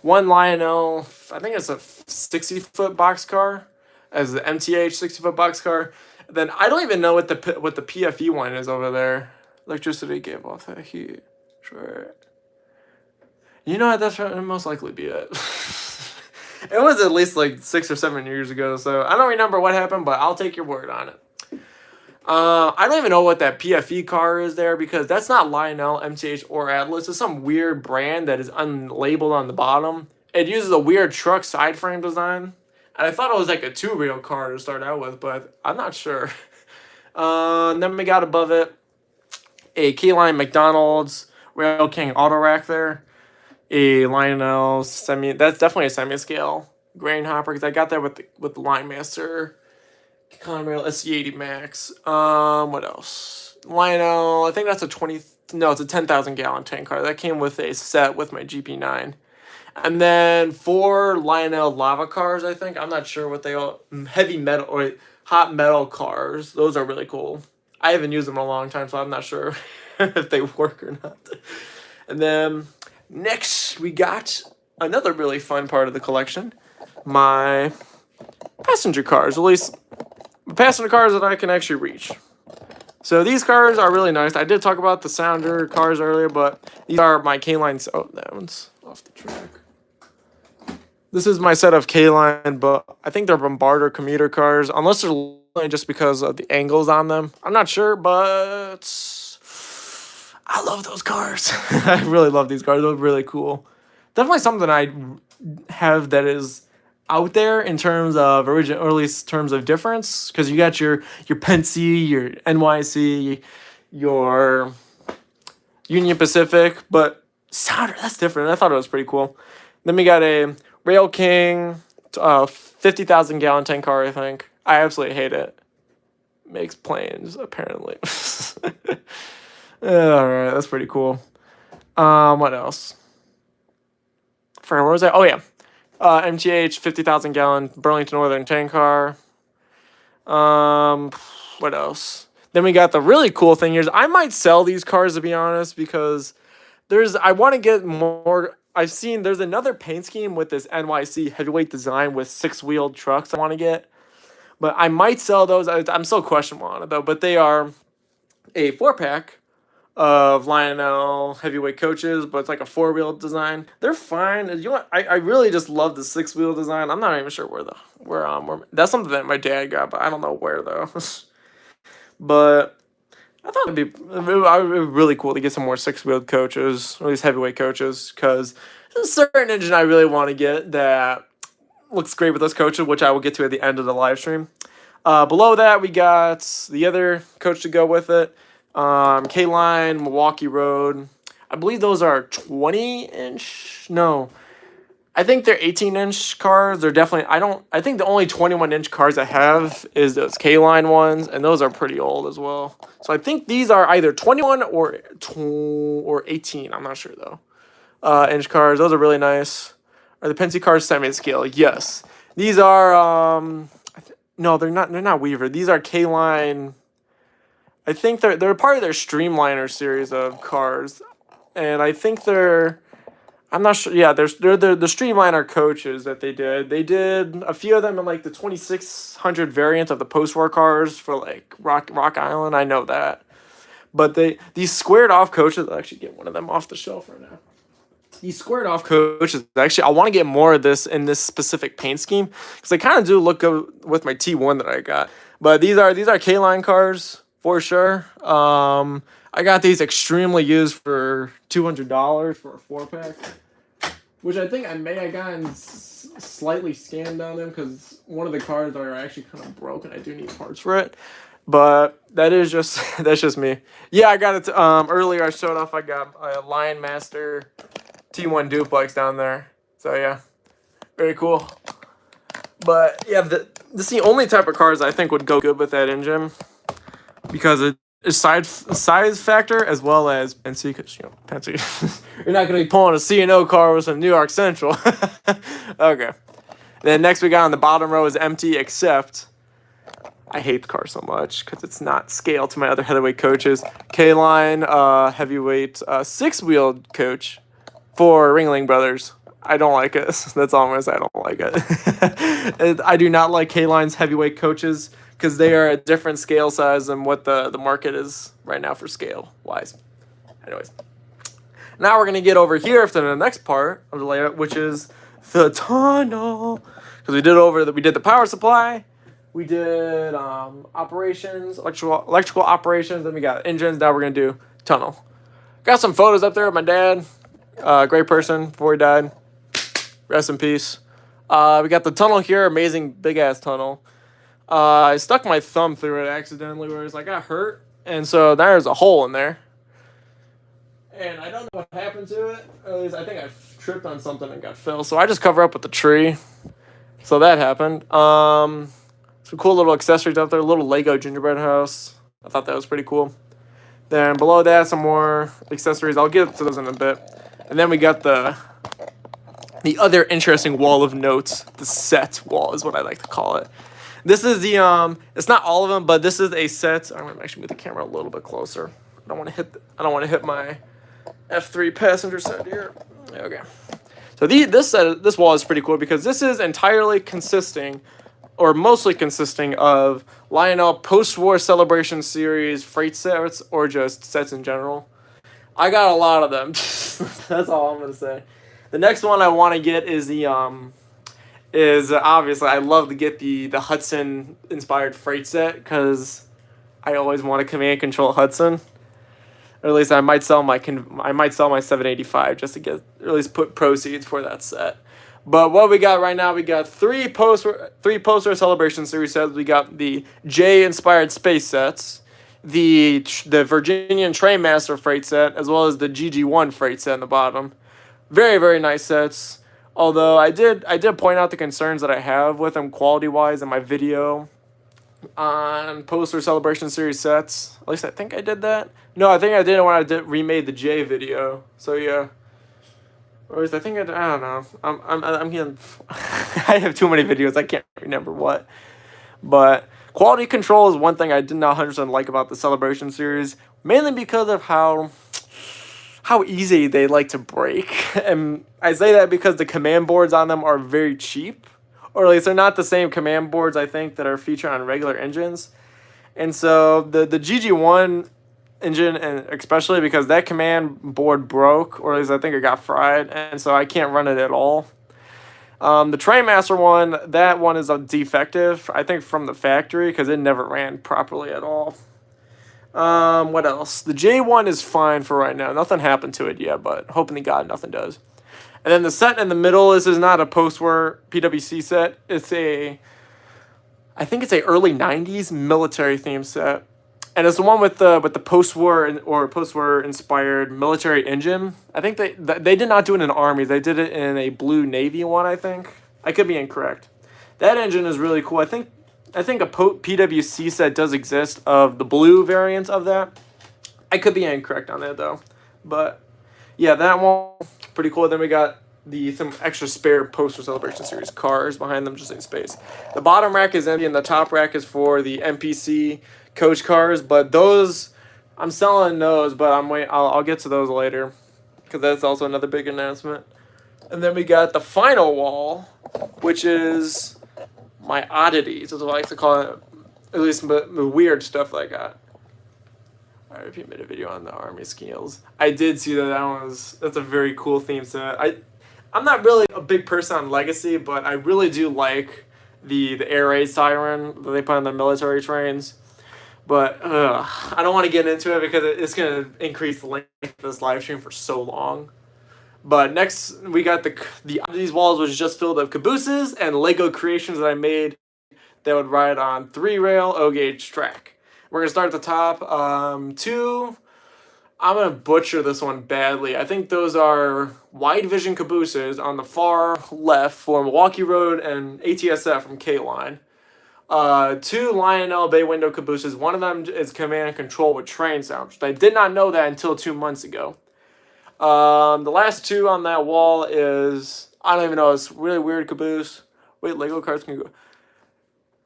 One Lionel, I think it's a 60-foot box car, as the MTH 60-foot box car. Then I don't even know what the PFE one is over there. Electricity gave off that heat. Sure. You know what? That's most likely be it. It was at least like 6 or 7 years ago, so I don't remember what happened, but I'll take your word on it. I don't even know what that PFE car is there because that's not Lionel, MTH, or Atlas. It's some weird brand that is unlabeled on the bottom. It uses a weird truck side frame design. And I thought it was like a 2-wheel car to start out with, but I'm not sure. Then we got above it a K-Line McDonald's Rail King auto rack there. A Lionel that's definitely a semi-scale grain hopper because I got that with the Line Master Conrail SC80 Max. What else? Lionel, I think that's it's a 10,000 gallon tank car. That came with a set with my GP9. And then 4 Lionel lava cars, I think. I'm not sure what they are. Heavy metal or hot metal cars. Those are really cool. I haven't used them in a long time, so I'm not sure if they work or not. And then next, we got another really fun part of the collection. My passenger cars, at least passenger cars that I can actually reach. So these cars are really nice. I did talk about the Sounder cars earlier, but these are my K-Line. Oh, that one's off the track. This is my set of K-Line, but I think they're Bombarder commuter cars, unless they're only just because of the angles on them. I'm not sure, but I love those cars. I really love these cars. They're really cool. Definitely something I have that is out there in terms of original, or at least terms of difference, because you got your Penske, your NYC, your Union Pacific, but Sounder, that's different. I thought it was pretty cool. Then we got a Rail King, 50,000 gallon tank car, I think. I absolutely hate it. Makes planes, apparently. Alright, that's pretty cool. What else? Where was that? Oh, yeah. MTH 50,000 gallon Burlington Northern tank car. What else? Then we got the really cool thing here. I might sell these cars, to be honest, because I want to get more. I've seen there's another paint scheme with this NYC heavyweight design with 6-wheeled trucks I want to get. But I might sell those. I'm still questionable on it, though. But they are a 4-pack of Lionel heavyweight coaches, but it's like a 4-wheel design. They're fine. You know what? I really just love the 6-wheel design. I'm not even sure where that's something that my dad got, but I don't know where though. But I thought it'd be really cool to get some more 6-wheeled coaches, or at least heavyweight coaches, because there's a certain engine I really want to get that looks great with those coaches, which I will get to at the end of the live stream. Below that, we got the other coach to go with it. K-Line, Milwaukee Road. I believe those are 20-inch. No, I think they're 18-inch cars. They're definitely. I think the only 21-inch cars I have is those K-Line ones, and those are pretty old as well. So I think these are either 21 or 18. I'm not sure though. Inch cars. Those are really nice. Are the Penske cars semi-scale? Yes. These are no, they're not. They're not Weaver. These are K-Line. I think they're part of their Streamliner series of cars, and I think I'm not sure. Yeah, they're the Streamliner coaches that they did. They did a few of them in like the 2600 variant of the post-war cars for like Rock Island. I know that, but these squared off coaches. I'll actually get one of them off the shelf right now. These squared off coaches, actually, I want to get more of this in this specific paint scheme because they kind of do look good with my T1 that I got. But these are K-Line cars for sure. I got these extremely used for $200 for a 4-pack, which I think I may have gotten slightly scammed on them because one of the cars are actually kind of broken. I do need parts for it. But that's just me. Yeah, I got it earlier. I showed off. I got a Lion Master T1 duplex down there. So yeah, very cool. But yeah, this is the only type of cars I think would go good with that engine because it's size factor as well as Penske. Because Penske, you're not gonna be pulling a C&O car with some New York Central. Okay. Then next we got on the bottom row is empty, except I hate the car so much because it's not scaled to my other heavyweight coaches. K-Line heavyweight 6-wheeled coach for Ringling Brothers. I don't like it. That's all I'm going to say. I don't like it. I do not like K-Line's heavyweight coaches because they are a different scale size than what the market is right now for scale-wise. Anyways. Now we're going to get over here to the next part of the layout, which is the tunnel. Because we did the power supply. We did operations, electrical operations. Then we got engines. Now we're going to do tunnel. Got some photos up there of my dad. Great person before he died. Rest in peace. We got the tunnel here. Amazing big-ass tunnel. I stuck my thumb through it accidentally where I got hurt. And so there's a hole in there. And I don't know what happened to it. At least I think I tripped on something and got filled. So I just cover up with the tree. So that happened. Some cool little accessories up there. A little Lego gingerbread house. I thought that was pretty cool. Then below that, some more accessories. I'll get to those in a bit. And then we got the other interesting wall of notes. The set wall is what I like to call it. This is the it's not all of them, but this is a set. I'm gonna actually move the camera a little bit closer. I don't want to hit my F3 passenger side here. Okay. So this wall is pretty cool because this is entirely consisting, or mostly consisting of Lionel post-war celebration series freight sets or just sets in general. I got a lot of them. That's all I'm gonna say. The next one I want to get is obviously I love to get the Hudson inspired freight set because I always want a command control Hudson. Or at least I might sell my 785 just to get, or at least put proceeds for that set. But what we got right now, we got three poster celebration series sets. We got the J inspired space sets, the Virginian Trainmaster freight set, as well as the GG1 freight set in the bottom. Very, very nice sets. Although I did point out the concerns that I have with them quality wise in my video on poster celebration series sets. At least I think I did that. No, I think I did it when I remade the J video. So yeah. Or at least I think I don't know. I'm getting I have too many videos. I can't remember what. But quality control is one thing I did not 100% like about the celebration series, mainly because of how easy they like to break. And I say that because the command boards on them are very cheap. Or at least they're not the same command boards, I think, that are featured on regular engines. And so the GG1 engine, and especially because that command board broke, or at least I think it got fried, and so I can't run it at all. The Trainmaster one, that one is a defective, I think, from the factory, because it never ran properly at all. What else? The J1 is fine for right now. Nothing happened to it yet, but hoping to God nothing does. And then the set in the middle, this is not a post-war PWC set. It's I think it's a early 90s military theme set. And it's the one with the post-war or post-war inspired military engine. I think they did not do it in armies. They did it in a blue Navy one, I think. I could be incorrect. That engine is really cool. I think a PWC set does exist of the blue variant of that. I could be incorrect on that though. But yeah, that one pretty cool. Then we got some extra spare poster celebration series cars behind them just in space. The bottom rack is empty and the top rack is for the NPC coach cars, but those I'm selling those, but I'll get to those later because that's also another big announcement. And then we got the final wall, which is my oddities, as I like to call it, at least the weird stuff that I got. I repeat made a video on the army scales. I did see that's a very cool theme set. I'm not really a big person on Legacy, but I really do like the air raid siren that they put on the military trains. But I don't want to get into it because it's going to increase the length of this live stream for so long. But next, we got the oddities walls, which is just filled with cabooses and Lego creations that I made that would ride on 3-rail O-gauge track. We're going to start at the top. I'm going to butcher this one badly. I think those are wide vision cabooses on the far left for Milwaukee Road and ATSF from K-Line. 2 Lionel bay window cabooses. One of them is command and control with train sound. I did not know that until 2 months ago. The last 2 on that wall is, I don't even know, it's really weird caboose. Wait, Lego cars can go.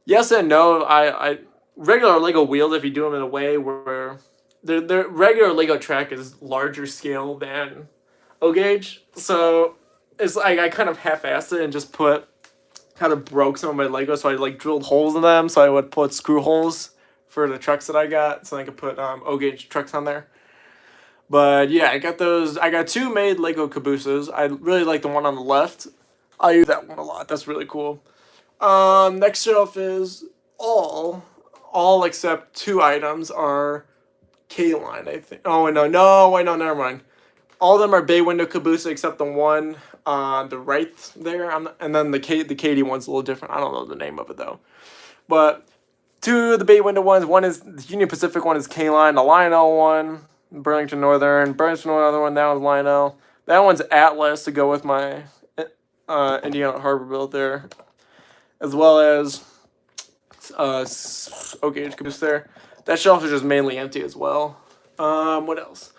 Yes and no. I regular Lego wheels, if you do them in a way where the regular Lego track is larger scale than O-gauge. So it's like I kind of half-assed it and just kind of broke some of my Legos, so I like drilled holes in them, so I would put screw holes for the trucks that I got, so I could put O-gauge trucks on there. But yeah, I got 2 made Lego cabooses. I really like the one on the left. I use that one a lot. That's really cool. Next shelf is all except 2 items are K-Line, I think. Oh, no, never mind. All of them are bay window caboose except the one on the right there. And then the Katie one's a little different. I don't know the name of it though. But 2 of the bay window ones. One is the Union Pacific one is K-Line. The Lionel one, Burlington Northern other one. That one's Lionel. That one's Atlas to go with my Indiana Harbor build there, as well as O-gauge caboose there. That shelf is just mainly empty as well. What else?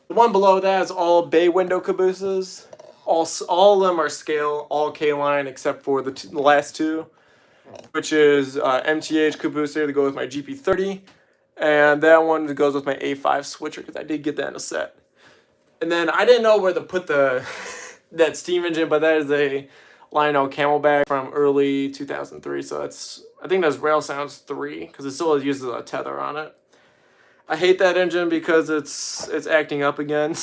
The one below that is all bay window cabooses. All of them are scale, all K-Line except for the last 2, which is MTH caboose here to go with my GP30, and that one goes with my A5 switcher because I did get that in a set. And then I didn't know where to put that steam engine, but that is a Lionel Camelback from early 2003. So I think that's Rail Sounds 3 because it still uses a tether on it. I hate that engine because it's acting up again.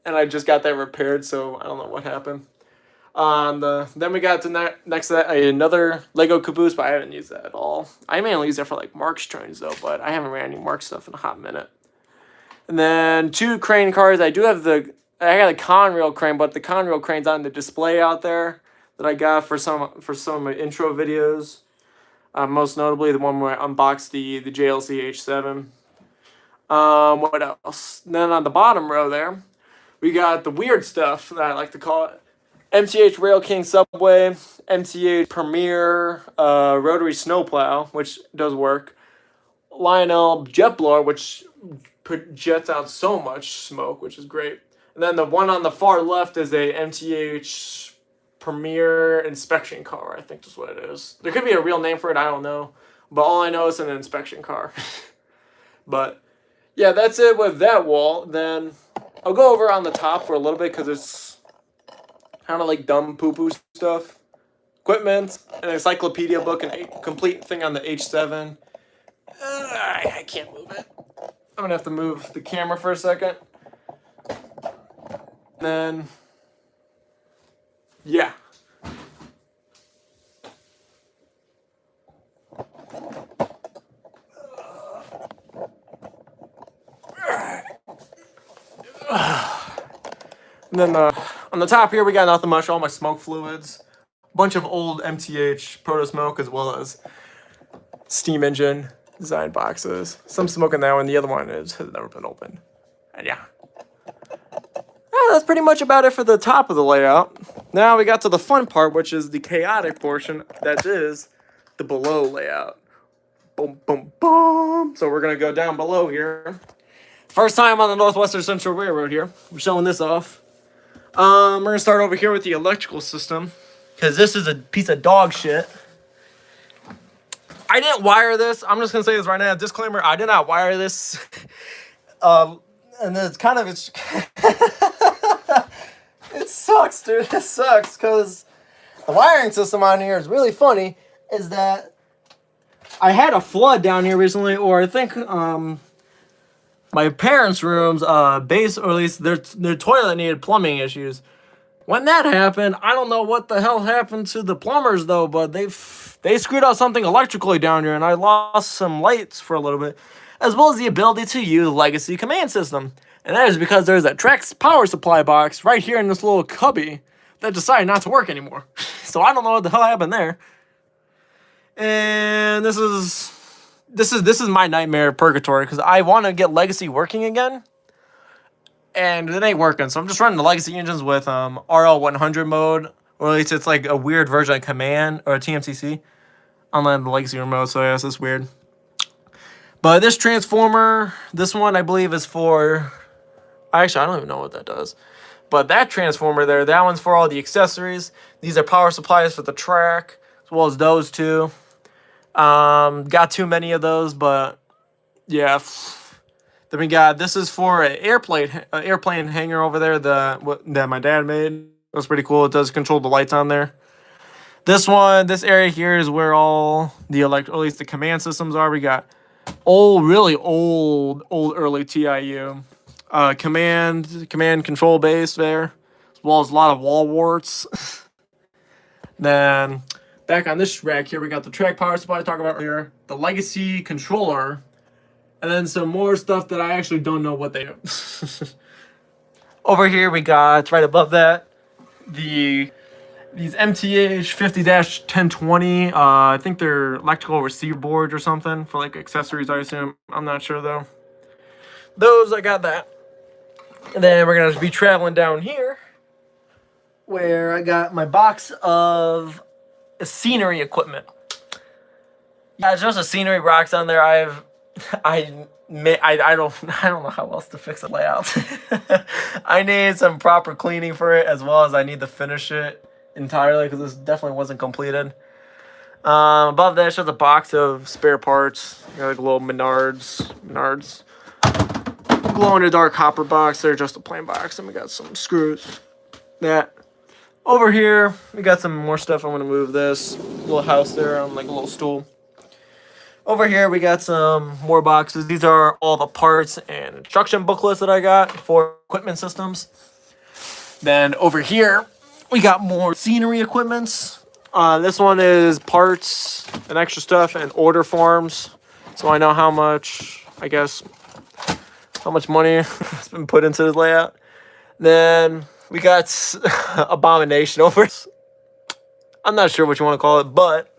And I just got that repaired, so I don't know what happened. Then we got to next to that another Lego caboose, but I haven't used that at all. I mainly use that for like Mark's trains though, but I haven't ran any Mark stuff in a hot minute. And then 2 crane cars. I do have the I got a Conrail crane, but the Conrail crane's on the display out there that I got for some of my intro videos. Most notably, the one where I unboxed the JLC H7. What else? Then on the bottom row there, we got the weird stuff that I like to call it. MTH Rail King Subway, MTH Premier Rotary Snowplow, which does work. Lionel Jet Blower, which jets out so much smoke, which is great. And then the one on the far left is a MTH Premier Inspection Car, I think is what it is. There could be a real name for it, I don't know. But all I know is an inspection car. But yeah, that's it with that wall. Then I'll go over on the top for a little bit because it's kind of like dumb poo-poo stuff. Equipment, an encyclopedia book, and a complete thing on the H7. I can't move it. I'm going to have to move the camera for a second. Then, yeah. And then on the top here, we got nothing much. All my smoke fluids. A bunch of old MTH Proto Smoke, as well as steam engine design boxes. Some smoke in that one. The other one has never been opened. And yeah. That's pretty much about it for the top of the layout. Now we got to the fun part, which is the chaotic portion. That is the below layout. Boom, boom, boom. So we're going to go down below here. First time on the Northwestern Central Railroad here. We're showing this off. We're going to start over here with the electrical system, because this is a piece of dog shit. I didn't wire this. I'm just going to say this right now. Disclaimer, I did not wire this. And it's kind of... It sucks, dude. It sucks, because the wiring system on here is really funny, is that I had a flood down here recently, or I think my parents' room's base, or at least their toilet needed plumbing issues. When that happened, I don't know what the hell happened to the plumbers though, but they screwed out something electrically down here, and I lost some lights for a little bit, as well as the ability to use Legacy Command System. And that is because there's a Trex power supply box right here in this little cubby that decided not to work anymore. So I don't know what the hell happened there. And this is my nightmare purgatory, because I want to get Legacy working again, and it ain't working. So I'm just running the Legacy engines with RL100 mode, or at least it's like a weird version of Command or TMCC on the Legacy remote. So yeah, it's weird. But this transformer, this one I believe is for... Actually, I don't even know what that does. But that transformer there, that one's for all the accessories. These are power supplies for the track, as well as those two. Got too many of those, but yeah. Then we got, this is for an airplane hangar over there that my dad made. That's pretty cool. It does control the lights on there. This area here is where all the or at least the command systems are. We got really old early TIU. Command control base there, as well as a lot of wall warts. Then back on this rack here, we got the track power supply I talked about earlier, the Legacy controller, and then some more stuff that I actually don't know what they do. Over here we got, right above that, these MTH 50-1020. I think they're electrical receiver boards or something for like accessories, I assume. I'm not sure though. Those, I got that. And then we're going to be traveling down here, where I got my box of scenery equipment. Yeah, it's just a scenery box on there. I don't know how else to fix the layout. I need some proper cleaning for it, as well as I need to finish it entirely, because this definitely wasn't completed. Above that, it's just a box of spare parts. You know, like little Menards. Glow-in-the-dark hopper box. They're just a plain box. And we got some screws. That. Over here, we got some more stuff. I'm going to move this little house there on like a little stool. Over here, we got some more boxes. These are all the parts and instruction booklets that I got for equipment systems. Then over here, we got more scenery equipments. This one is parts and extra stuff and order forms. So I know how much, how much money has been put into this layout. Then we got Abomination over. I'm not sure what you want to call it, but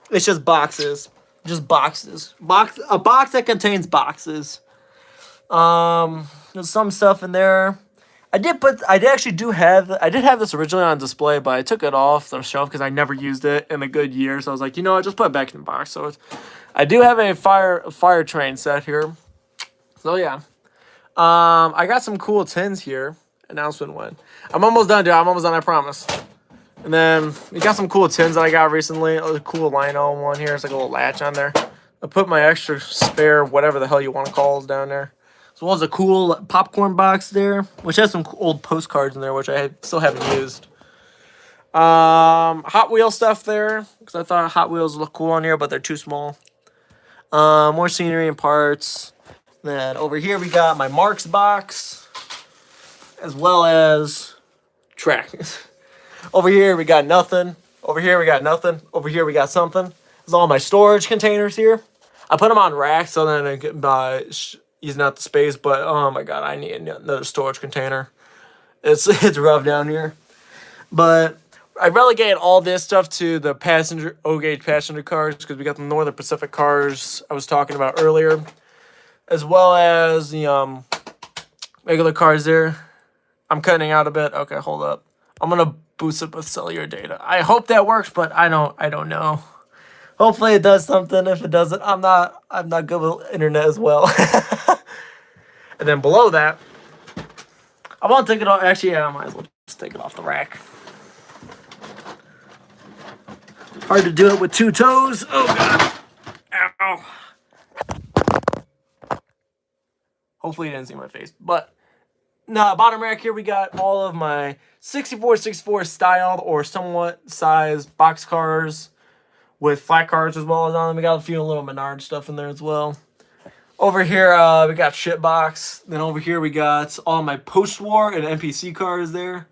it's just boxes. Just boxes. A box that contains boxes. There's some stuff in there. I did have this originally on display, but I took it off the shelf because I never used it in a good year. So I was like, you know what, just put it back in the box. So I do have a fire train set here. So yeah. I got some cool tins here. Announcement when. I'm almost done, dude. I'm almost done, I promise. And then we got some cool tins that I got recently. A cool lino one here. It's like a little latch on there. I put my extra spare, whatever the hell you want to call it, down there. As well as a cool popcorn box there, which has some old postcards in there, which I still haven't used. Hot Wheel stuff there, because I thought Hot Wheels look cool on here, but they're too small. More scenery and parts. Then over here we got my Marks box, as well as track. Over here we got nothing. Over here we got nothing. Over here we got something. There's all my storage containers here. I put them on racks so then I get by using out the space. But oh my god, I need another storage container. It's rough down here. But I relegated all this stuff to the passenger O-gauge passenger cars because we got the Northern Pacific cars I was talking about earlier, as well as the regular cars there. I'm cutting out a bit. Okay, hold up. I'm gonna boost it with cellular data. I hope that works, but I don't know. Hopefully it does something. If it doesn't, I'm not good with internet as well. And then below that, I won't take it off. Actually, yeah, I might as well just take it off the rack. Hard to do it with two toes. Oh god. Ow. Hopefully you didn't see my face. But no, bottom rack here we got all of my 64 styled or somewhat sized box cars with flat cars as well as on them. We got a few little Menard stuff in there as well. Over here we got Shitbox. Then over here we got all my post-war and NPC cars there.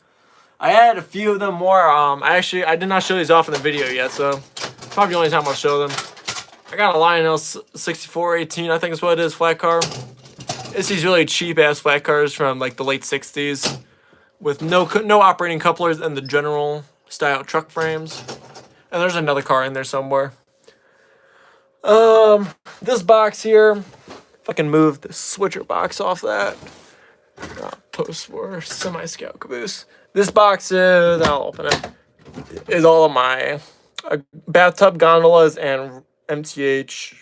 I had a few of them more. I did not show these off in the video yet, so probably the only time I'll show them. I got a Lionel 6418, I think is what it is, flat car. It's these really cheap-ass flat cars from like the late 60s with no operating couplers and the general style truck frames. And there's another car in there somewhere. This box here, if I can move the switcher box off that. Post-war semi-scout caboose. This box is, I'll open it, is all of my bathtub gondolas and MTH.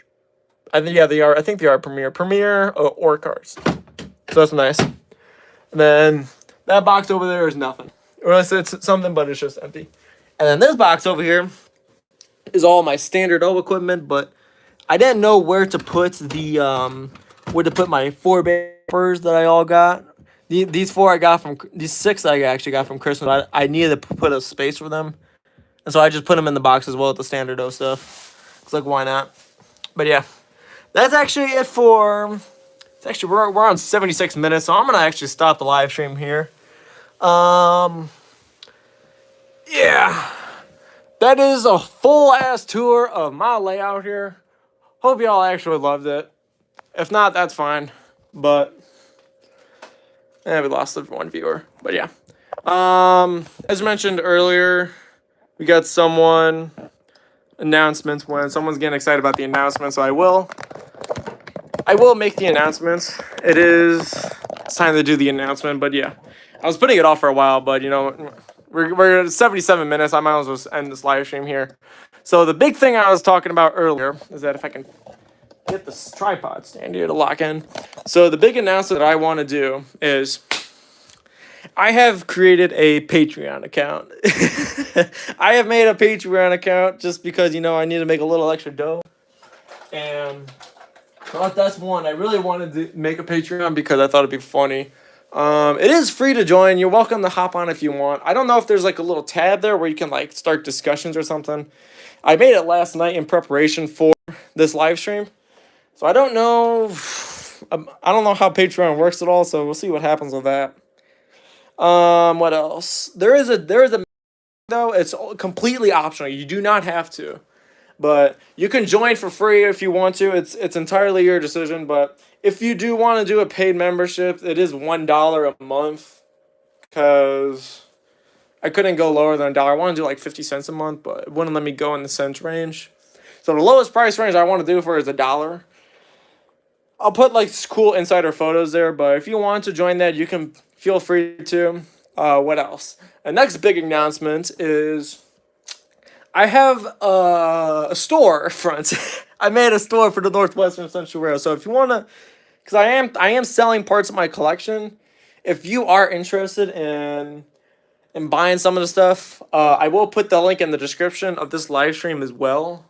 I think, yeah, I think they are Premier or cars. So that's nice. And then that box over there is nothing. Or else it's something, but it's just empty. And then this box over here is all my standard O equipment, but I didn't know where to put my 4 bumpers that I all got. These 4 I got from, these 6 I actually got from Christmas. I needed to put a space for them. And so I just put them in the box as well with the standard O stuff. It's like, why not? But yeah, that's actually it for, it's actually, we're on 76 minutes, so I'm going to actually stop the live stream here. Yeah, that is a full-ass tour of my layout here. Hope y'all actually loved it. If not, that's fine. But we lost one viewer. But yeah. As mentioned earlier, we got announcements when someone's getting excited about the announcement, so I will make the announcements. It's time to do the announcement, but yeah. I was putting it off for a while, but you know, we're at 77 minutes. I might as well end this live stream here. So the big thing I was talking about earlier is that if I can get this tripod stand here to lock in. So the big announcement that I want to do is I have created a Patreon account. I have made a Patreon account just because, you know, I need to make a little extra dough. And well, that's one. I really wanted to make a Patreon because I thought it'd be funny. It is free to join. You're welcome to hop on if you want. I don't know if there's like a little tab there where you can like start discussions or something. I made it last night in preparation for this live stream. So I don't know how Patreon works at all, so we'll see what happens with that. What else? There is a though, it's completely optional. You do not have to. But you can join for free if you want to. It's entirely your decision, but if you do want to do a paid membership, it is $1 a month. because I couldn't go lower than $1. I want to do like 50 cents a month, but it wouldn't let me go in the cents range. So the lowest price range I want to do for is $1. I'll put like cool insider photos there, but if you want to join that, you can feel free to. What else? The next big announcement is I have a store front. I made a store for the Northwestern Central Railroad. So if you want to, because I am selling parts of my collection. If you are interested in buying some of the stuff, I will put the link in the description of this live stream as well.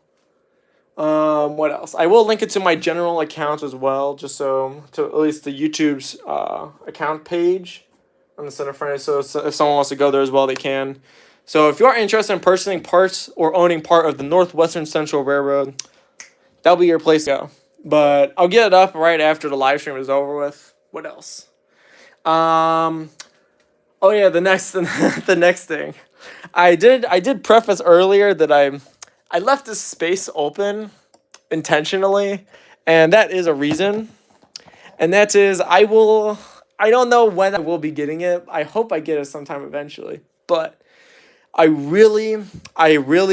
What else? I will link it to my general account as well, just so to at least the YouTube's account page on the center front. So if someone wants to go there as well, they can. So if you are interested in purchasing parts or owning part of the Northwestern Central Railroad, that'll be your place to go. But I'll get it up right after the live stream is over with. What else? Oh yeah, the next the next thing. I did preface earlier that I left this space open intentionally, and that is a reason. And that is I don't know when I will be getting it. I hope I get it sometime eventually. But I really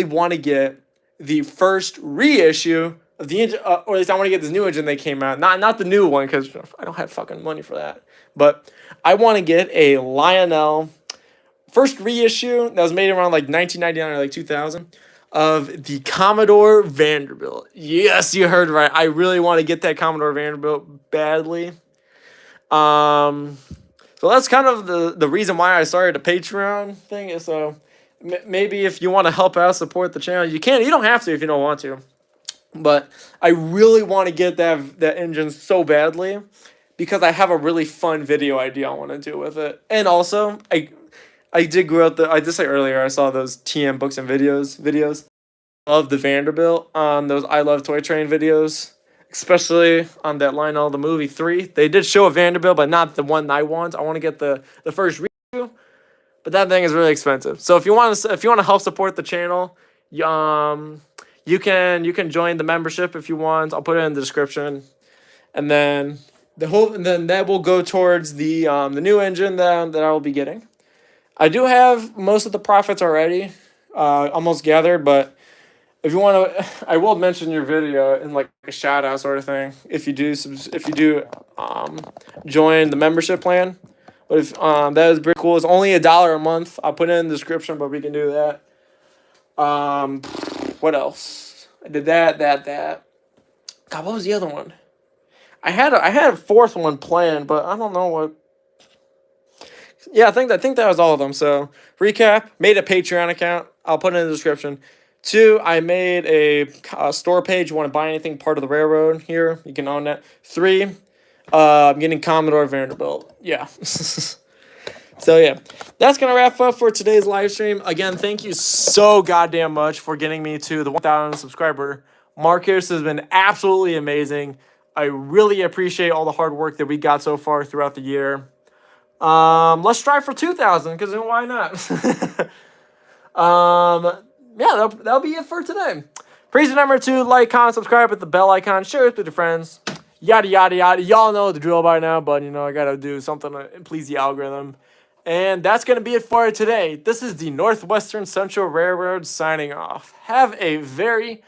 want to get the first reissue of the engine, or at least I want to get this new engine that came out. Not the new one, because I don't have fucking money for that. But I want to get a Lionel first reissue that was made around like 1999 or like 2000 of the Commodore Vanderbilt. Yes, you heard right. I really want to get that Commodore Vanderbilt badly. So that's kind of the reason why I started a Patreon thing. Is so maybe if you want to help out, support the channel, you can. You don't have to if you don't want to. But I really want to get that engine so badly because I have a really fun video idea I want to do with it. And also, I did grow up I did say earlier I saw those TM books and videos of the Vanderbilt on those I Love Toy Train videos, especially on that Lionel the Movie 3. They did show a Vanderbilt, but not the one I want. I want to get the first review, but that thing is really expensive. So if you want to help support the channel, you can join the membership if you want. I'll put it in the description, and then that will go towards the new engine that I will be getting. I do have most of the profits already, almost gathered, but if you want to, I will mention your video in like a shout out sort of thing if you do join the membership plan. But if that is pretty cool. It's only $1 a month. I'll put it in the description, but we can do that. What else? I did that. God, what was the other one? I had a fourth one planned, but I don't know what. Yeah, I think that was all of them. So recap: made a Patreon account. I'll put it in the description. 2, I made a store page. You want to buy anything part of the railroad here, you can own that. 3, I'm getting Commodore Vanderbilt. Yeah. So yeah, that's gonna wrap up for today's live stream. Again, thank you so goddamn much for getting me to the 1,000 subscriber mark here. This has been absolutely amazing. I really appreciate all the hard work that we got so far throughout the year. Let's strive for 2,000, because why not? Yeah, that'll be it for today. Please remember to like, comment, subscribe with the bell icon, share it with your friends, yada, yada, yada. Y'all know the drill by now, but, I got to do something to please the algorithm. And that's going to be it for today. This is the Northwestern Central Railroad signing off. Have a very,